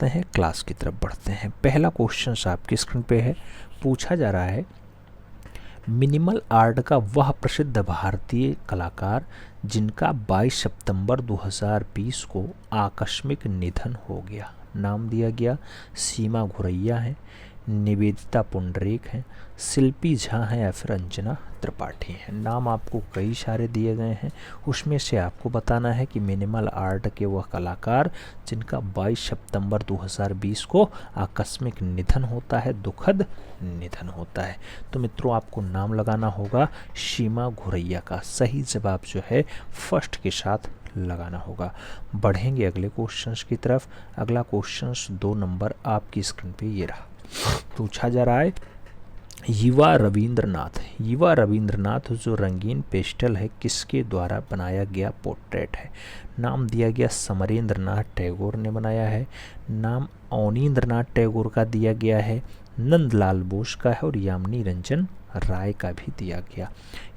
करते हैं, क्लास की तरफ बढ़ते हैं। पहला क्वेश्चन आपकी स्क्रीन पे है, पूछा जा रहा है मिनिमल आर्ट का वह प्रसिद्ध भारतीय कलाकार जिनका 22 सितंबर 2020 को आकस्मिक निधन हो गया। नाम दिया गया सीमा घुरैया है, निवेदिता पुंडरीक हैं, शिल्पी झा हैं या फिर अंजना त्रिपाठी हैं। नाम आपको कई सारे दिए गए हैं, उसमें से आपको बताना है कि मिनिमल आर्ट के वह कलाकार जिनका 22 सितंबर 2020 को आकस्मिक निधन होता है, दुखद निधन होता है। तो मित्रों आपको नाम लगाना होगा सीमा घुरैया का। सही जवाब जो है फर्स्ट के साथ लगाना होगा। बढ़ेंगे अगले क्वेश्चंस की तरफ। अगला क्वेश्चंस 2 नंबर आपकी स्क्रीन पे ये रहा। पूछा जा रहा है युवा रविंद्रनाथ जो रंगीन पेस्टल है किसके द्वारा बनाया गया पोर्ट्रेट है। नाम दिया गया समरेंद्रनाथ टैगोर ने बनाया है, नाम अवनींद्रनाथ टैगोर का दिया गया है, नंदलाल बोस का है और यामिनी रंजन राय का भी दिया गया।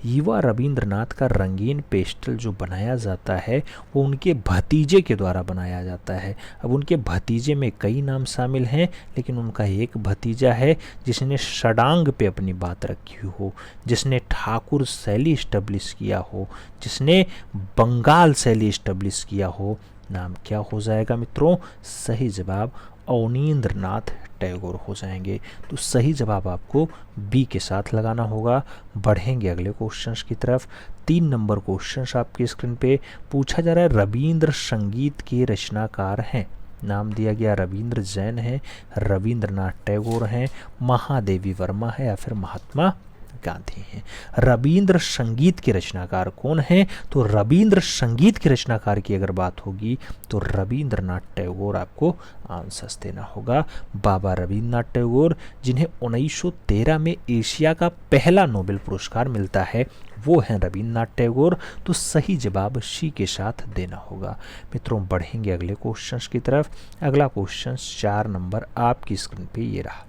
युवा रविंद्रनाथ का रंगीन पेस्टल जो बनाया जाता है वो उनके भतीजे के द्वारा बनाया जाता है। अब उनके भतीजे में कई नाम शामिल हैं, लेकिन उनका एक भतीजा है जिसने षडांग पे अपनी बात रखी हो, जिसने ठाकुर शैली इस्टेब्लिश किया हो, जिसने बंगाल शैली इस्टेब्लिश किया हो। नाम क्या हो जाएगा मित्रों? सही जवाब अवनींद्रनाथ टैगोर हो जाएंगे। तो सही जवाब आपको बी के साथ लगाना होगा। बढ़ेंगे अगले क्वेश्चंस की तरफ। 3 नंबर क्वेश्चंस आपकी स्क्रीन पे पूछा जा रहा है रविंद्र संगीत के रचनाकार हैं। नाम दिया गया रविंद्र जैन है, रविंद्रनाथ टैगोर हैं, महादेवी वर्मा है या फिर महात्मा गांधी हैं। रविंद्र संगीत के रचनाकार कौन हैं? तो रविंद्र संगीत के रचनाकार की अगर बात होगी तो रविंद्रनाथ टैगोर आपको आंसर देना होगा। बाबा रविंद्रनाथ टैगोर जिन्हें 1913 में एशिया का पहला नोबेल पुरस्कार मिलता है वो हैं रविंद्रनाथ टैगोर। तो सही जवाब सी के साथ देना होगा। मित्रों बढ़ेंगे अगले क्वेश्चंस की तरफ। अगला क्वेश्चन 4 नंबर आपकी स्क्रीन पे ये रहा।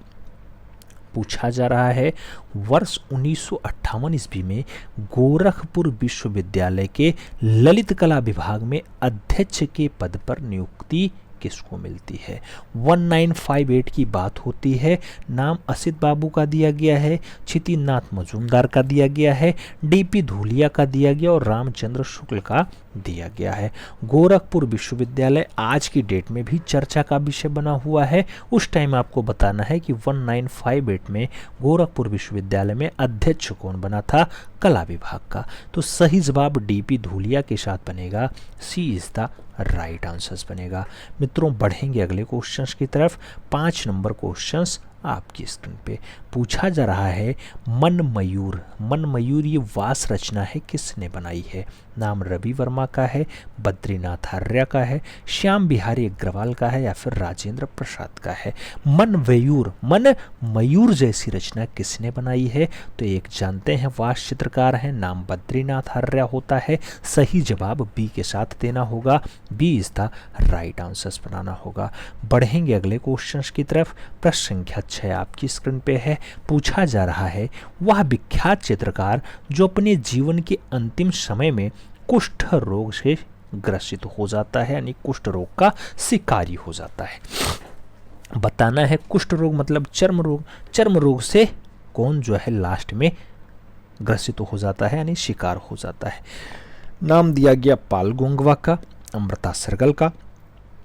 पूछा जा रहा है वर्ष 1958 ईस्वी में गोरखपुर विश्वविद्यालय के ललित कला विभाग में अध्यक्ष के पद पर नियुक्ति किसको मिलती है। 1958 की बात होती है। नाम असित बाबू का दिया गया है, क्षितिनाथ मजूमदार का दिया गया है, डीपी धूलिया का दिया गया और रामचंद्र शुक्ल का दिया गया है। गोरखपुर विश्वविद्यालय आज की डेट में भी चर्चा का विषय बना हुआ है। उस टाइम आपको बताना है कि 1958 में गोरखपुर विश्वविद्यालय में अध्यक्ष कौन बना था? कला विभाग का। तो सही जवाब डीपी धूलिया के साथ बनेगा। सी इज द राइट आंसर्स बनेगा। मित्रों बढ़ेंगे अगले क्वेश्चंस की तरफ। 5 नंबर क्वेश्चंस आपकी स्क्रीन पे पूछा जा रहा है मन मयूर ये वास रचना है किसने बनाई है। नाम रवि वर्मा का है, बद्रीनाथ आर्य का है, श्याम बिहारी अग्रवाल का है या फिर राजेंद्र प्रसाद का है। मन मयूर जैसी रचना किसने बनाई है? तो एक जानते हैं वास चित्रकार हैं, नाम बद्रीनाथ आर्य होता है। सही जवाब बी के साथ देना होगा। B is the right answers बनाना होगा। बढ़ेंगे अगले क्वेश्चंस की तरफ। प्रश्न संख्या 6 आपकी स्क्रीन पे है। पूछा जा रहा है वह विख्यात चित्रकार जो अपने जीवन के अंतिम समय में कुष्ठ रोग से ग्रसित हो जाता है, यानी कुष्ठ रोग का शिकारी हो जाता है। बताना है कुष्ठ रोग मतलब चर्म रोग से कौन जो है लास्ट में ग्रसित हो जाता है, यानी शिकार हो जाता है। नाम दिया गया पाल गोंगवा का, अमृता सरगल का,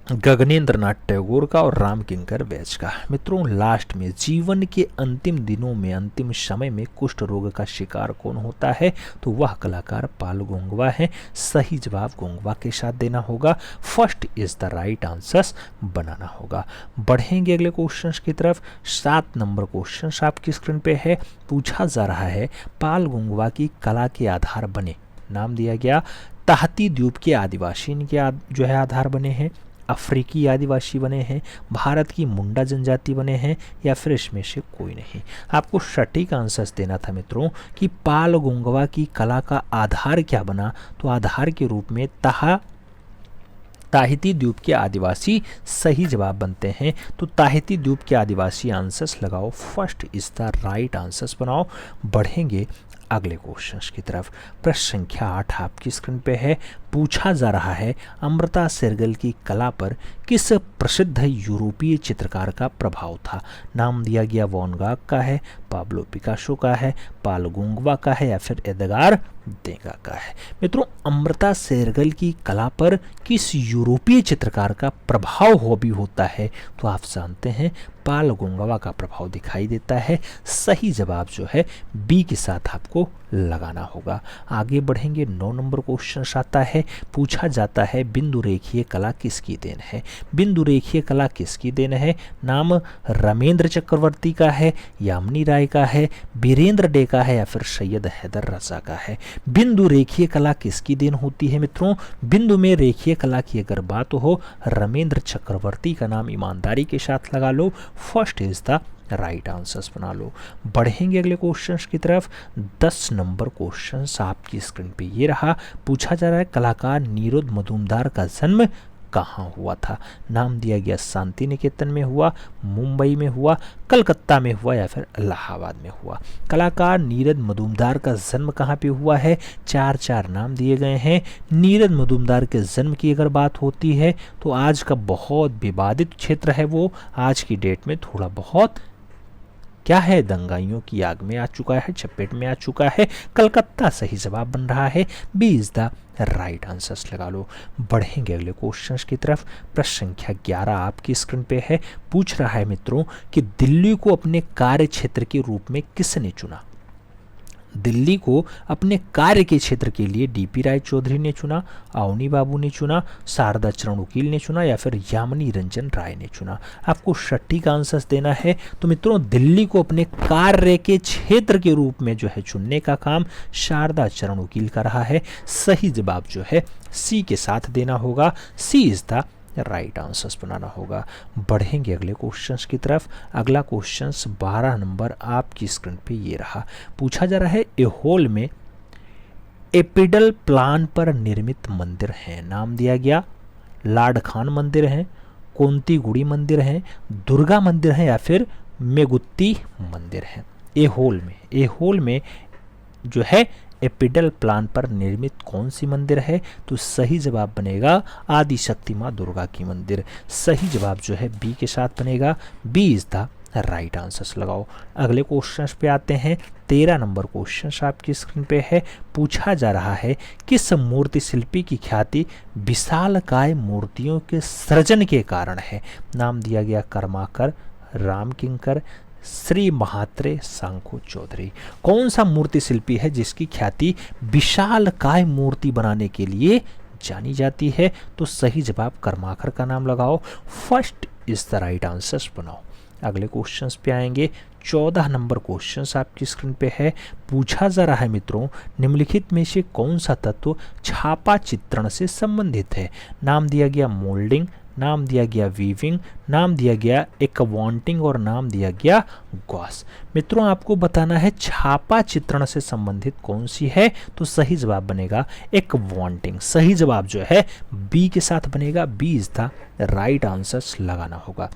गगनेंद्रनाथ टैगोर का और राम किंकर वैज का। मित्रों लास्ट में जीवन के अंतिम दिनों में अंतिम समय में कुष्ठ रोग का शिकार कौन होता है? तो वह कलाकार पाल गोंगवा है। सही जवाब गोंगवा के साथ देना होगा। First is the right answers बनाना होगा। बढ़ेंगे अगले क्वेश्चंस की तरफ। 7 नंबर क्वेश्चन आपकी स्क्रीन पे है। पूछा जा रहा है पाल गोंगवा की कला के आधार बने। नाम दिया गया ताहती द्वीप के आदिवासी इनके जो है आधार बने हैं, अफ्रीकी आदिवासी बने हैं, भारत की मुंडा जनजाति बने हैं या फिर इसमें से कोई नहीं। आपको सटीक आंसर्स देना था मित्रों कि पाल गोंगवा की कला का आधार क्या बना। तो आधार के रूप में ताहिती द्वीप के आदिवासी सही जवाब बनते हैं। तो ताहिती द्वीप के आदिवासी आंसर्स लगाओ। First is the right answers बनाओ। बढ़ेंगे अगले क्वेश्चन की तरफ। प्रश्न संख्या 8 आपकी स्क्रीन पे है। पूछा जा रहा है अमृता शेरगिल की कला पर किस प्रसिद्ध यूरोपीय चित्रकार का प्रभाव था। नाम दिया गया वॉन गॉग का है, पाब्लो पिकासो का है, पाल गुंगवा का है या फिर एडगार देगा का है। मित्रों, अमृता शेरगिल की कला पर किस यूरोपीय चित्रकार का प्रभाव भी होता है, तो आप जानते हैं पाल गुंगवा का प्रभाव दिखाई देता है। सही जवाब जो है बी के साथ आपको लगाना होगा। आगे बढ़ेंगे। 9 नंबर क्वेश्चन आता है। पूछा जाता है बिंदु रेखीय कला किसकी देन है। बिंदु रेखीय कला किसकी देन है। नाम रामेंद्र चक्रवर्ती का है, यामिनी राय का है, बीरेंद्र डे का है या फिर सैयद हैदर रजा का है। बिंदु रेखीय कला किसकी देन होती है मित्रों। बिंदु में रेखीय कला की अगर बात हो, रामेंद्र चक्रवर्ती का नाम ईमानदारी के साथ लगा लो। First is the right answers बना लो। बढ़ेंगे अगले क्वेश्चंस की तरफ। 10 नंबर क्वेश्चंस आपकी स्क्रीन पे ये रहा। पूछा जा रहा है कलाकार निरुद्ध मजूमदार का जन्म कहाँ हुआ था। नाम दिया गया शांति निकेतन में हुआ, मुंबई में हुआ, कलकत्ता में हुआ या फिर इलाहाबाद में हुआ। कलाकार नीरज मजूमदार का जन्म कहाँ पे हुआ है। 4 नाम दिए गए हैं। नीरज मजूमदार के जन्म की अगर बात होती है तो आज का बहुत विवादित क्षेत्र है वो आज की डेट में थोड़ा बहुत क्या है, दंगाइयों की आग में आ चुका है, चपेट में आ चुका है। कलकत्ता सही जवाब बन रहा है। B is the right answers लगा लो। बढ़ेंगे अगले क्वेश्चंस की तरफ। प्रश्न संख्या 11 आपकी स्क्रीन पे है। पूछ रहा है मित्रों कि दिल्ली को अपने कार्य क्षेत्र के रूप में किसने चुना। दिल्ली को अपने कार्य के क्षेत्र के लिए डीपी राय चौधरी ने चुना, अवनी बाबू ने चुना, शारदा चरण वकील ने चुना या फिर यामिनी रंजन राय ने चुना। आपको सटीक आंसर्स देना है। तो मित्रों, दिल्ली को अपने कार्य के क्षेत्र के रूप में जो है चुनने का काम शारदा चरण वकील का रहा है। सही जवाब जो है सी के साथ देना होगा। सी इज द राइट आंसर्स बनाना होगा। बढ़ेंगे अगले क्वेश्चंस की तरफ। अगला क्वेश्चंस 12 नंबर आपकी स्क्रीन पे ये रहा। पूछा जा रहा है एहोल में एपिडल प्लान पर निर्मित मंदिर है। नाम दिया गया लाड खान मंदिर है, कोंतीगुड़ी मंदिर है, दुर्गा मंदिर है या फिर मेगुत्ती मंदिर है। एहोल में जो है एपिडल प्लान पर निर्मित कौन सी मंदिर है, तो सही जवाब बनेगा आदि शक्ति माँ दुर्गा की मंदिर। सही जवाब जो है बी के साथ बनेगा। B is the right answers लगाओ। अगले क्वेश्चन पे आते हैं। 13 नंबर क्वेश्चन आपकी स्क्रीन पे है। पूछा जा रहा है किस मूर्ति शिल्पी की ख्याति विशालकाय मूर्तियों के सृजन के कारण है। नाम दिया गया कर्माकर, राम किंकर, श्री महात्रे, सांखो चौधरी। कौन सा मूर्ति शिल्पी है जिसकी ख्याति विशालकाय मूर्ति बनाने के लिए जानी जाती है, तो सही जवाब कर्माकर का नाम लगाओ। First is the right answers बनाओ। अगले क्वेश्चंस पे आएंगे। 14 नंबर क्वेश्चंस आपकी स्क्रीन पे है। पूछा जा रहा है मित्रों निम्नलिखित में से कौन सा तत्व छापा चित्रण से संबंधित है। नाम दिया गया मोल्डिंग, नाम दिया गया वीविंग, नाम दिया गया एक्वांटिंग और नाम दिया गया गॉस। मित्रों, आपको बताना है छापा चित्रण से संबंधित कौन सी है, तो सही जवाब बनेगा एक्वांटिंग। सही जवाब जो है बी के साथ बनेगा। B is the right answers लगाना होगा।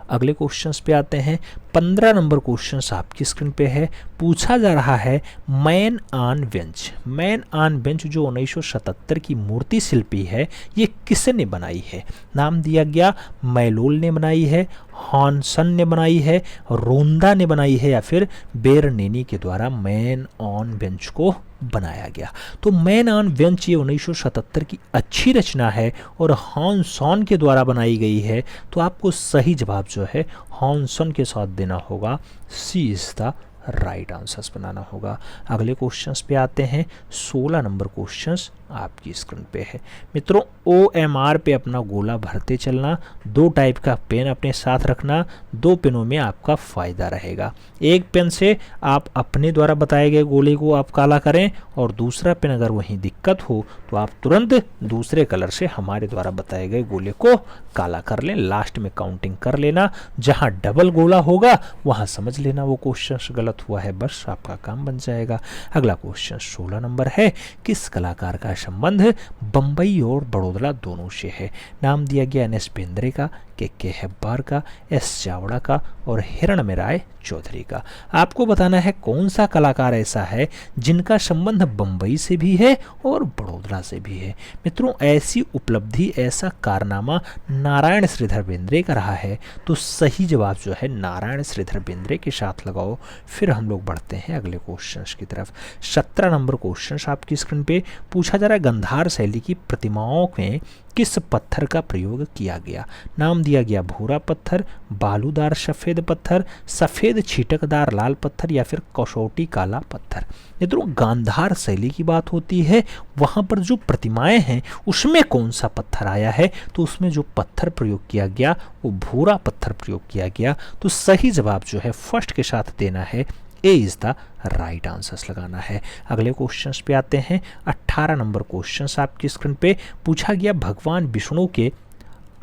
अगले क्वेश्चंस पे आते हैं। 15 नंबर क्वेश्चंस आपकी स्क्रीन पे है। पूछा जा रहा है man on bench. Man on bench जो 1977 की मूर्ति शिल्पी है, ये किसने बनाई है। नाम दिया गया मैलोल ने बनाई है, हॉनसन ने बनाई है, रोंदा ने बनाई है या फिर बेरनेनी के द्वारा मैन ऑन बेंच को बनाया गया। तो मैन ऑन बेंच ये 1977 की अच्छी रचना है और हॉनसन के द्वारा बनाई गई है, तो आपको सही जवाब जो है हॉनसन के साथ देना होगा। सी इज द राइट आंसर्स बनाना होगा। अगले क्वेश्चंस पे आते हैं। 16 नंबर क्वेश्चंस आपकी स्क्रीन पे है। मित्रों, OMR पे अपना गोला भरते चलना। 2 टाइप का पेन अपने साथ रखना। 2 पेनों में आपका फ़ायदा रहेगा। एक पेन से आप अपने द्वारा बताए गए गोले को आप काला करें और दूसरा पेन अगर वहीं दिक्कत हो तो आप तुरंत दूसरे कलर से हमारे द्वारा बताए गए गोले को काला कर लें। लास्ट में काउंटिंग कर लेना। जहाँ डबल गोला होगा वहाँ समझ लेना वो क्वेश्चन गलत हुआ है, बस आपका काम बन जाएगा। अगला क्वेश्चन 16 नंबर है। किस कलाकार का संबंध बम्बई और बड़ौदा दोनों से है। नाम दिया गया NS बेंद्रे का, के हेब्बार का, एस चावड़ा का और हिरण राय चौधरी का। आपको बताना है कौन सा कलाकार ऐसा है जिनका संबंध बंबई से भी है और बड़ौदा से भी है। मित्रों, ऐसी उपलब्धि, ऐसा कारनामा नारायण श्रीधर बेंद्रे का रहा है, तो सही जवाब जो है नारायण श्रीधर बेंद्रे के साथ लगाओ। फिर हम लोग बढ़ते हैं अगले क्वेश्चंस की तरफ। 17 नंबर क्वेश्चन आपकी स्क्रीन पे पूछा जा रहा है, गंधार शैली की प्रतिमाओं में किस पत्थर का प्रयोग किया गया? नाम दिया गया भूरा पत्थर, बालूदार सफ़ेद पत्थर, सफ़ेद छीटकदार लाल पत्थर या फिर कसौटी काला पत्थर। मित्रों, गांधार शैली की बात होती है, वहाँ पर जो प्रतिमाएं हैं उसमें कौन सा पत्थर आया है? तो उसमें जो पत्थर प्रयोग किया गया वो भूरा पत्थर प्रयोग किया गया। तो सही जवाब जो है फर्स्ट के साथ देना है, ए इज द राइट आंसर्स लगाना है। अगले क्वेश्चंस पे आते हैं। 18 नंबर क्वेश्चंस आपकी स्क्रीन पे पूछा गया, भगवान विष्णु के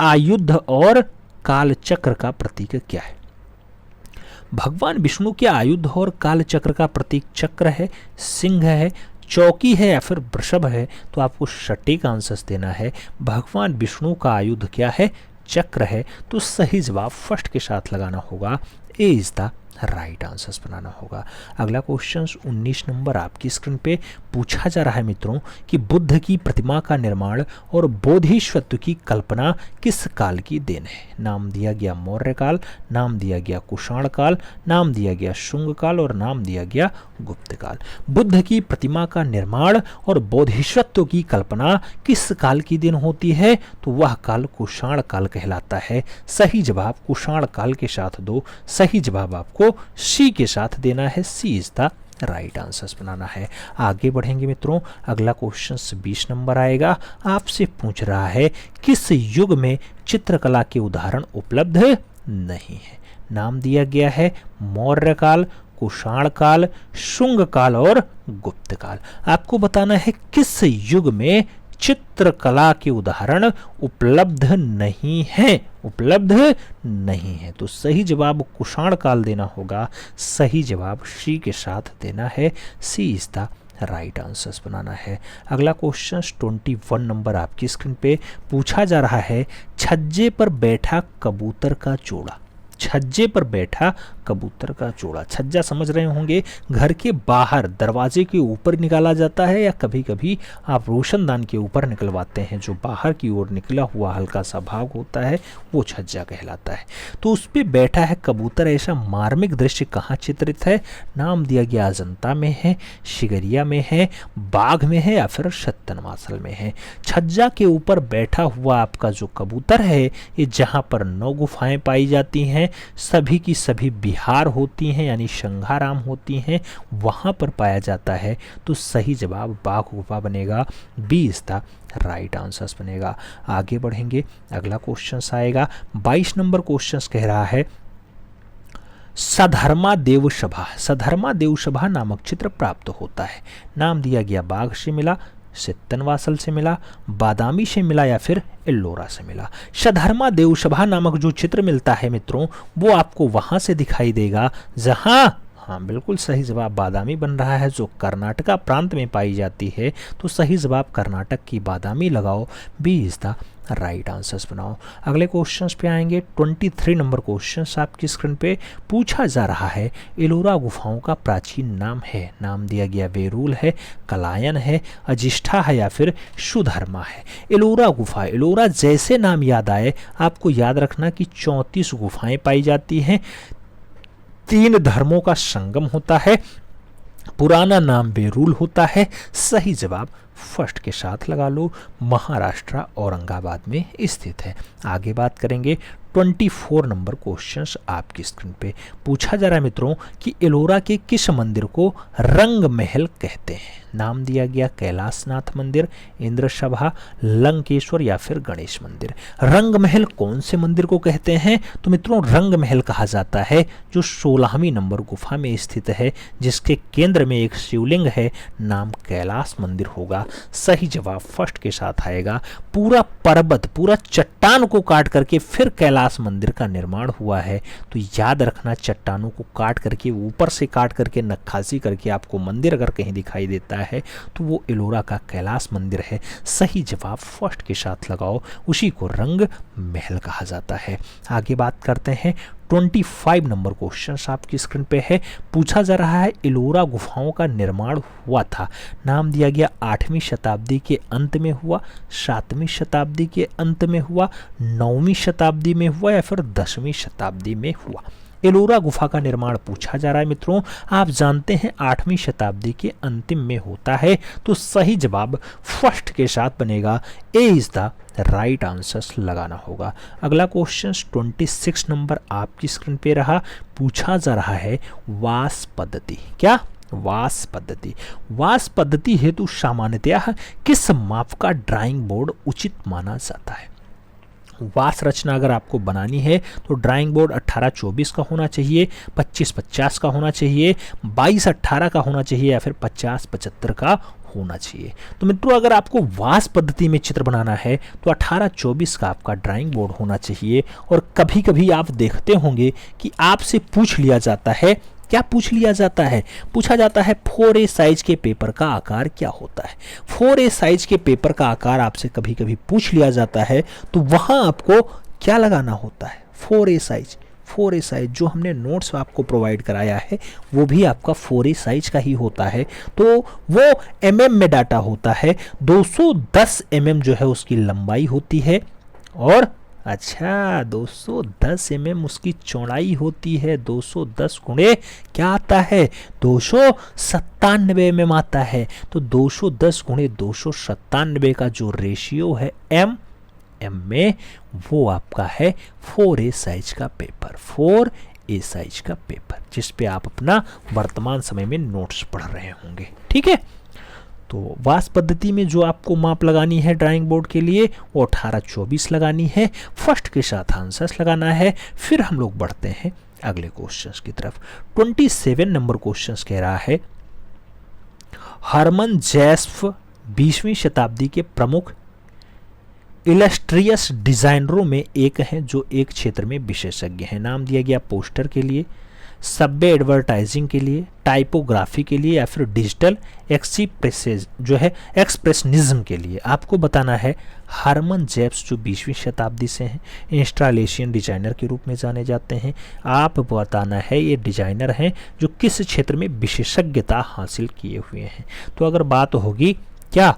आयुध और कालचक्र का प्रतीक क्या है? भगवान विष्णु के आयुध और कालचक्र का प्रतीक चक्र है, सिंह है, चौकी है या फिर वृषभ है? तो आपको सटीक आंसर्स देना है। भगवान विष्णु का आयुध क्या है? चक्र है। तो सही जवाब फर्स्ट के साथ लगाना होगा, ए इज द राइट आंसर्स बनाना होगा। अगला क्वेश्चन 19 नंबर आपकी स्क्रीन पे पूछा जा रहा है मित्रों कि बुद्ध की प्रतिमा का निर्माण और बोधिसत्व की कल्पना किस काल की देन है? नाम दिया गया मौर्य काल, नाम दिया गया कुषाण काल, नाम दिया गया शुंग काल और नाम दिया गया गुप्त काल। बुद्ध की प्रतिमा का निर्माण और बोधिसत्व की कल्पना किस काल की देन होती है? तो वह काल कुषाण काल कहलाता है। सही जवाब कुषाण काल के साथ दो। सही जवाब आपको सी के साथ देना है, सी इज द राइट आंसर्स बनाना है। आगे बढ़ेंगे मित्रों, अगला क्वेश्चन 20 नंबर आएगा। आपसे पूछ रहा है किस युग में चित्रकला के उदाहरण उपलब्ध नहीं है? नाम दिया गया है मौर्य काल, कुषाण काल, शुंग काल और गुप्त काल। आपको बताना है किस युग में चित्रकला के उदाहरण उपलब्ध नहीं है, उपलब्ध नहीं है। तो सही जवाब कुषाण काल देना होगा। सही जवाब सी के साथ देना है, सी इज द राइट आंसर्स बनाना है। अगला क्वेश्चन 21 नंबर आपकी स्क्रीन पे पूछा जा रहा है, छज्जे पर बैठा कबूतर का जोड़ा। छज्जे पर बैठा कबूतर का जोड़ा, छज्जा समझ रहे होंगे, घर के बाहर दरवाजे के ऊपर निकाला जाता है या कभी कभी आप रोशनदान के ऊपर निकलवाते हैं। जो बाहर की ओर निकला हुआ हल्का सा भाग होता है वो छज्जा कहलाता है। तो उस पर बैठा है कबूतर। ऐसा मार्मिक दृश्य कहाँ चित्रित है? नाम दिया गया अजंता में है, शिगरिया में है, बाघ में है या फिर सत्तनवासल में है। छज्जा के ऊपर बैठा हुआ आपका जो कबूतर है, ये जहाँ पर 9 गुफाएं पाई जाती हैं, सभी की सभी बिहार होती हैं यानी शंघाराम होती हैं, वहाँ पर पाया जाता है। तो सही जवाब बाघ गुफा बनेगा, B is the right answers बनेगा। आगे बढ़ेंगे, अगला क्वेश्चन आएगा 22 नंबर क्वेश्चन कह रहा है, सधर्मा देव सभा, सधर्मा देव सभा नामक चित्र प्राप्त होता है। नाम दिया गया बाघ से मिला, सित्तनवासल से मिला, बादामी से मिला या फिर एल्लोरा से मिला। सधर्मा देवसभा नामक जो चित्र मिलता है मित्रों, वो आपको वहां से दिखाई देगा जहां, हाँ बिल्कुल सही जवाब बादामी बन रहा है, जो कर्नाटका प्रांत में पाई जाती है। तो सही जवाब कर्नाटक की बादामी लगाओ, B is the right answers बनाओ। अगले क्वेश्चंस पे आएंगे। 23 नंबर क्वेश्चंस आपकी स्क्रीन पे पूछा जा रहा है, एलोरा गुफाओं का प्राचीन नाम है। नाम दिया गया बेरूल है, कलायन है, अजिष्ठा है या फिर सुधर्मा है। एलोरा गुफा, एलोरा जैसे नाम याद आए आपको याद रखना कि 34 गुफाएं पाई जाती हैं, 3 धर्मों का संगम होता है, पुराना नाम बेरूल होता है। सही जवाब फर्स्ट के साथ लगा लो, महाराष्ट्र औरंगाबाद में स्थित है। आगे बात करेंगे 24 नंबर क्वेश्चंस आपकी स्क्रीन पे पूछा जा रहा है मित्रों कि एलोरा के किस मंदिर को रंग महल कहते हैं। नाम दिया गया कैलाशनाथ मंदिर, इंद्र सभा, लंकेश्वर या फिर गणेश मंदिर। रंग महल कौन से मंदिर को कहते हैं? तो मित्रों रंग महल कहा जाता है जो 16वीं नंबर गुफा में स्थित है, जिसके केंद्र में एक शिवलिंग है, नाम कैलाश मंदिर होगा। था? सही जवाब फर्स्ट के साथ आएगा। पूरा पर्वत, पूरा चट्टान को काट करके फिर कैलाश मंदिर का निर्माण हुआ है। तो याद रखना, चट्टानों को काट करके, ऊपर से काट करके नक्काशी करके आपको मंदिर अगर कहीं दिखाई देता है तो वो एलोरा का कैलाश मंदिर है। सही जवाब फर्स्ट के साथ लगाओ, उसी को रंग महल कहा जाता है। आगे बात करते हैं। 25 नंबर क्वेश्चन आपकी स्क्रीन पे है। पूछा जा रहा है एलोरा गुफाओं का निर्माण हुआ था, नाम दिया गया 8वीं शताब्दी के अंत में हुआ, 7वीं शताब्दी के अंत में हुआ, 9वीं शताब्दी में हुआ या फिर 10वीं शताब्दी में हुआ। एलोरा गुफा का निर्माण पूछा जा रहा है मित्रों। आप जानते हैं 8वीं शताब्दी के अंतिम में होता है। तो सही जवाब फर्स्ट के साथ बनेगा, ए इज द राइट आंसर्स लगाना होगा। अगला क्वेश्चन 26 नंबर आपकी स्क्रीन पे रहा। पूछा जा रहा है वास पद्धति। क्या? वास पद्धति। वास पद्धति हेतु सामान्यतः किस माप का ड्राइंग बोर्ड उचित माना जाता है? वास रचना अगर आपको बनानी है तो ड्राइंग बोर्ड 18-24 का होना चाहिए, 25-50 का होना चाहिए, 22-18 का होना चाहिए या फिर 50-75 का होना चाहिए। तो मित्रों, अगर आपको वास पद्धति में चित्र बनाना है तो 18-24 का आपका ड्राइंग बोर्ड होना चाहिए। और कभी कभी आप देखते होंगे कि आपसे पूछ लिया जाता है, क्या पूछ लिया जाता है? पूछा जाता है 4A साइज के पेपर का आकार क्या होता है। 4A साइज के पेपर का आकार आपसे कभी कभी पूछ लिया जाता है, तो वहां आपको क्या लगाना होता है? 4A size. 4A साइज जो हमने नोट्स आपको प्रोवाइड कराया है वो भी आपका 4A साइज का ही होता है। तो वो mm में डाटा होता है। 210 mm जो है उसकी लंबाई होती है, और अच्छा 210 mm उसकी चौड़ाई होती है। 210 गुणे क्या आता है? 297 mm आता है। तो 210 गुणे 297 का जो रेशियो है एम में, वो आपका है 4A साइज का पेपर। 4A साइज का पेपर जिस पे आप अपना वर्तमान समय में नोट्स पढ़ रहे होंगे। ठीक है, तो वास पद्धति में जो आपको माप लगानी है ड्राइंग बोर्ड के लिए वो 18-24 लगानी है। फर्स्ट के साथ आंसर्स लगाना है। फिर हम लोग बढ़ते हैं अगले क्वेश्चंस की तरफ। 27 नंबर क्वेश्चंस कह रहा है हरमन जैस्फ 20वीं शताब्दी के प्रमुख इलस्ट्रियस डिजाइनरों में एक हैं जो एक क्षेत्र में विशेषज्ञ हैं। नाम दिया गया पोस्टर के लिए, सबवे एडवर्टाइजिंग के लिए, टाइपोग्राफी के लिए या फिर डिजिटल एक्सप्रेसेज जो है एक्सप्रेशनिज्म के लिए। आपको बताना है हरमन जैप्स जो 20वीं शताब्दी से हैं, इंस्टॉलेशन डिजाइनर के रूप में जाने जाते हैं। आप बताना है ये डिजाइनर हैं जो किस क्षेत्र में विशेषज्ञता हासिल किए हुए हैं। तो अगर बात होगी क्या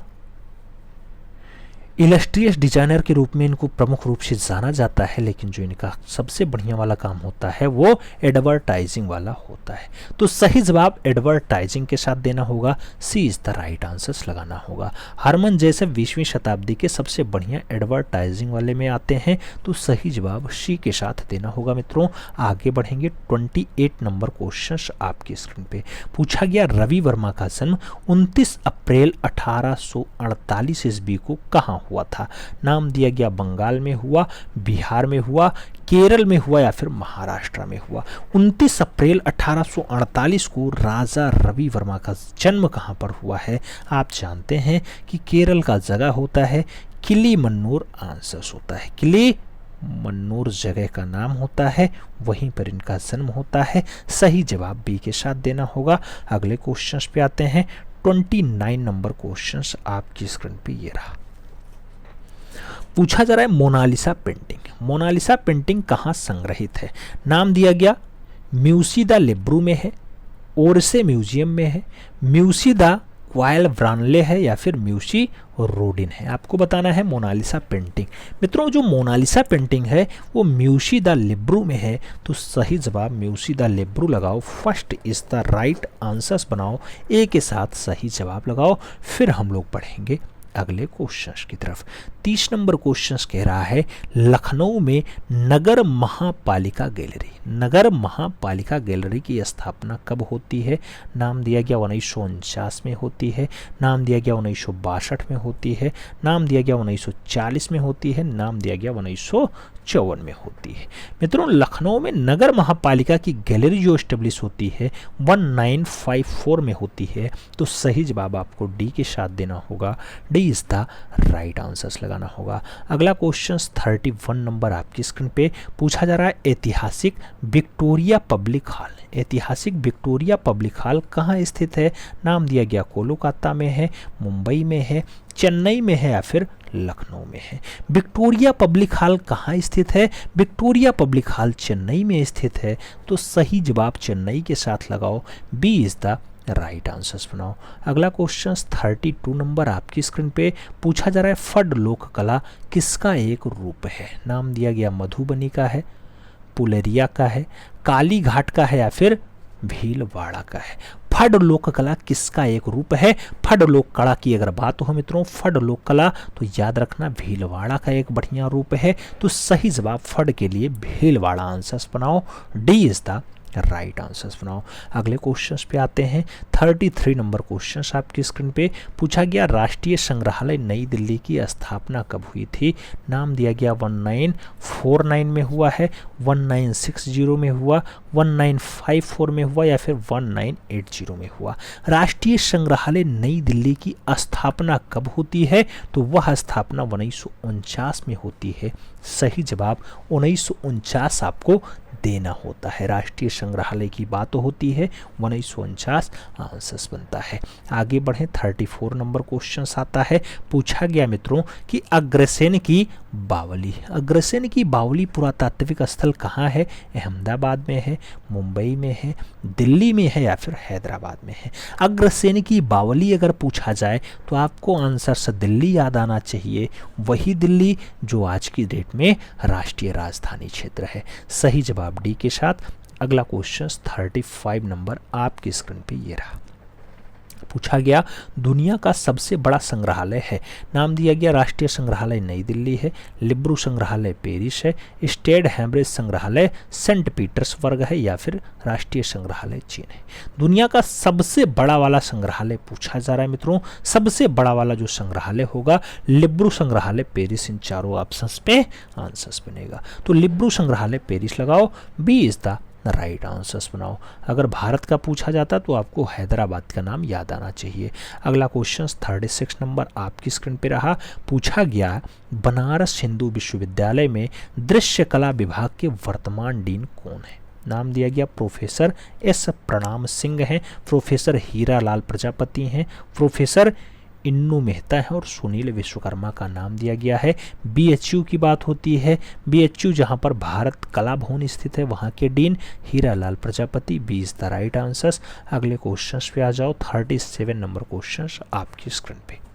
इलस्ट्रियस डिजाइनर के रूप में इनको प्रमुख रूप से जाना जाता है, लेकिन जो इनका सबसे बढ़िया वाला काम होता है वो एडवर्टाइजिंग वाला होता है। तो सही जवाब एडवर्टाइजिंग के साथ देना होगा। सी इज द राइट आंसर्स लगाना होगा। हरमन जैसे 20वीं शताब्दी के सबसे बढ़िया एडवर्टाइजिंग वाले में आते हैं, तो सही जवाब सी के साथ देना होगा। मित्रों आगे बढ़ेंगे। 28 नंबर क्वेश्चन आपकी स्क्रीन पे पूछा गया रवि वर्मा का जन्म 29 अप्रैल 1848 ईस्वी को कहाँ हुआ था? नाम दिया गया बंगाल में हुआ, बिहार में हुआ, केरल में हुआ या फिर महाराष्ट्र में हुआ। 29 अप्रैल 1848 को राजा रवि वर्मा का जन्म कहाँ पर हुआ है? आप जानते हैं कि केरल का जगह होता है किलीमन्नूर। आंसर्स होता है किलीमन्नूर जगह का नाम होता है, वहीं पर इनका जन्म होता है। सही जवाब बी के साथ देना होगा। अगले क्वेश्चन पे आते हैं। 29 नंबर क्वेश्चन आपकी स्क्रीन पे ये रहा। पूछा जा रहा है मोनालिसा पेंटिंग। मोनालिसा पेंटिंग कहाँ संग्रहित है? नाम दिया गया म्यूसी द लेब्रू में है, ओरसे म्यूजियम में है, म्यूसी द क्वाइल ब्रानले है या फिर म्यूसी रोडिन है। आपको बताना है मोनालिसा पेंटिंग। मित्रों जो मोनालिसा पेंटिंग है वो म्यूसी द लेब्रू में है, तो सही जवाब म्यूसी द लेब्रू लगाओ। First is the right answers बनाओ, ए के साथ सही जवाब लगाओ। फिर हम लोग पढ़ेंगे अगले क्वेश्चंस की तरफ। 30 नंबर क्वेश्चंस कह रहा है लखनऊ में नगर महापालिका गैलरी। नगर महापालिका गैलरी की स्थापना कब होती है? नाम दिया गया 1949 में होती है, नाम दिया गया 1962 में होती है, नाम दिया गया 1940 में होती है, नाम दिया गया 1954 में होती है। मित्रों, लखनऊ में नगर महापालिका की गैलरी जो एस्टेब्लिश होती है 1954 में होती है। तो सही जवाब आपको डी के साथ देना होगा, D is the right answers लगाना होगा। अगला क्वेश्चन 31 नंबर आपकी स्क्रीन पे पूछा जा रहा है, ऐतिहासिक विक्टोरिया पब्लिक हॉल। ऐतिहासिक विक्टोरिया पब्लिक हॉल कहाँ स्थित है? नाम दिया गया कोलकाता में है, मुंबई में है, चेन्नई में है या फिर लखनऊ में है। विक्टोरिया पब्लिक हॉल कहाँ स्थित है? विक्टोरिया पब्लिक हॉल चेन्नई में स्थित है। तो सही जवाब चेन्नई के साथ लगाओ, B is the right answers बनाओ। अगला क्वेश्चन 32 नंबर आपकी स्क्रीन पे पूछा जा रहा है, फड लोक कला किसका एक रूप है? नाम दिया गया मधुबनी का है, पुलेरिया का है, काली घाट का है या फिर भीलवाड़ा का है। फड लोक कला किसका एक रूप है? फड लोक कला की अगर बात हो मित्रों, फड लोक कला, तो याद रखना भीलवाड़ा का एक बढ़िया रूप है। तो सही जवाब फड के लिए भीलवाड़ा आंसर्स बनाओ, D is the right answers बनाओ। अगले क्वेश्चंस पे आते हैं। 33 नंबर क्वेश्चंस आपकी स्क्रीन पे पूछा गया, राष्ट्रीय संग्रहालय नई दिल्ली की स्थापना कब हुई थी? नाम दिया गया 1949 में हुआ है, 1960 में हुआ, 1954 में हुआ या फिर 1980 में हुआ। राष्ट्रीय संग्रहालय नई दिल्ली की स्थापना कब होती है? तो वह स्थापना 1949 में होती है। सही जवाब 1949 आपको देना होता है। राष्ट्रीय संग्रहालय की बात होती है 1949 आंसर्स बनता है। आगे बढ़े, 34 नंबर क्वेश्चन आता है। पूछा गया मित्रों कि अग्रसेन की बावली, अग्रसेन की बावली पुरातात्विक स्थल कहाँ है? अहमदाबाद में है, मुंबई में है, दिल्ली में है या फिर हैदराबाद में है। अग्रसेन की बावली अगर पूछा जाए तो आपको आंसर से दिल्ली याद आना चाहिए, वही दिल्ली जो आज की डेट में राष्ट्रीय राजधानी क्षेत्र है। सही जवाब डी के साथ। अगला क्वेश्चन 35 नंबर आपकी स्क्रीन पे ये रहा। पूछा गया, दुनिया का सबसे बड़ा संग्रहालय है। नाम दिया गया राष्ट्रीय संग्रहालय नई दिल्ली है, लिब्रू संग्रहालय पेरिस है, स्टेड हैम्ब्रिज संग्रहालय सेंट पीटर्सबर्ग है या फिर राष्ट्रीय संग्रहालय चीन है। दुनिया का सबसे बड़ा वाला संग्रहालय पूछा जा रहा है मित्रों। सबसे बड़ा वाला जो संग्रहालय होगा लिब्रू संग्रहालय पेरिस, इन चारों ऑप्शंस पे आंसर्स बनेगा। तो लिब्रू संग्रहालय पेरिस लगाओ, B is the right answers बनाओ। अगर भारत का पूछा जाता तो आपको हैदराबाद का नाम याद आना चाहिए। अगला क्वेश्चन 36 नंबर आपकी स्क्रीन पे रहा। पूछा गया, बनारस हिंदू विश्वविद्यालय में दृश्य कला विभाग के वर्तमान डीन कौन है? नाम दिया गया प्रोफेसर एस प्रणाम सिंह हैं, प्रोफेसर हीरा लाल प्रजापति हैं, प्रोफेसर इन्नू मेहता है और सुनील विश्वकर्मा का नाम दिया गया है। बीएचयू की बात होती है, बीएचयू जहां पर भारत कला भवन स्थित है वहां के dean Hira Lal Prajapati, B is the right answers. अगले क्वेश्चंस पे आ जाओ। 37 नंबर क्वेश्चंस आपकी स्क्रीन पे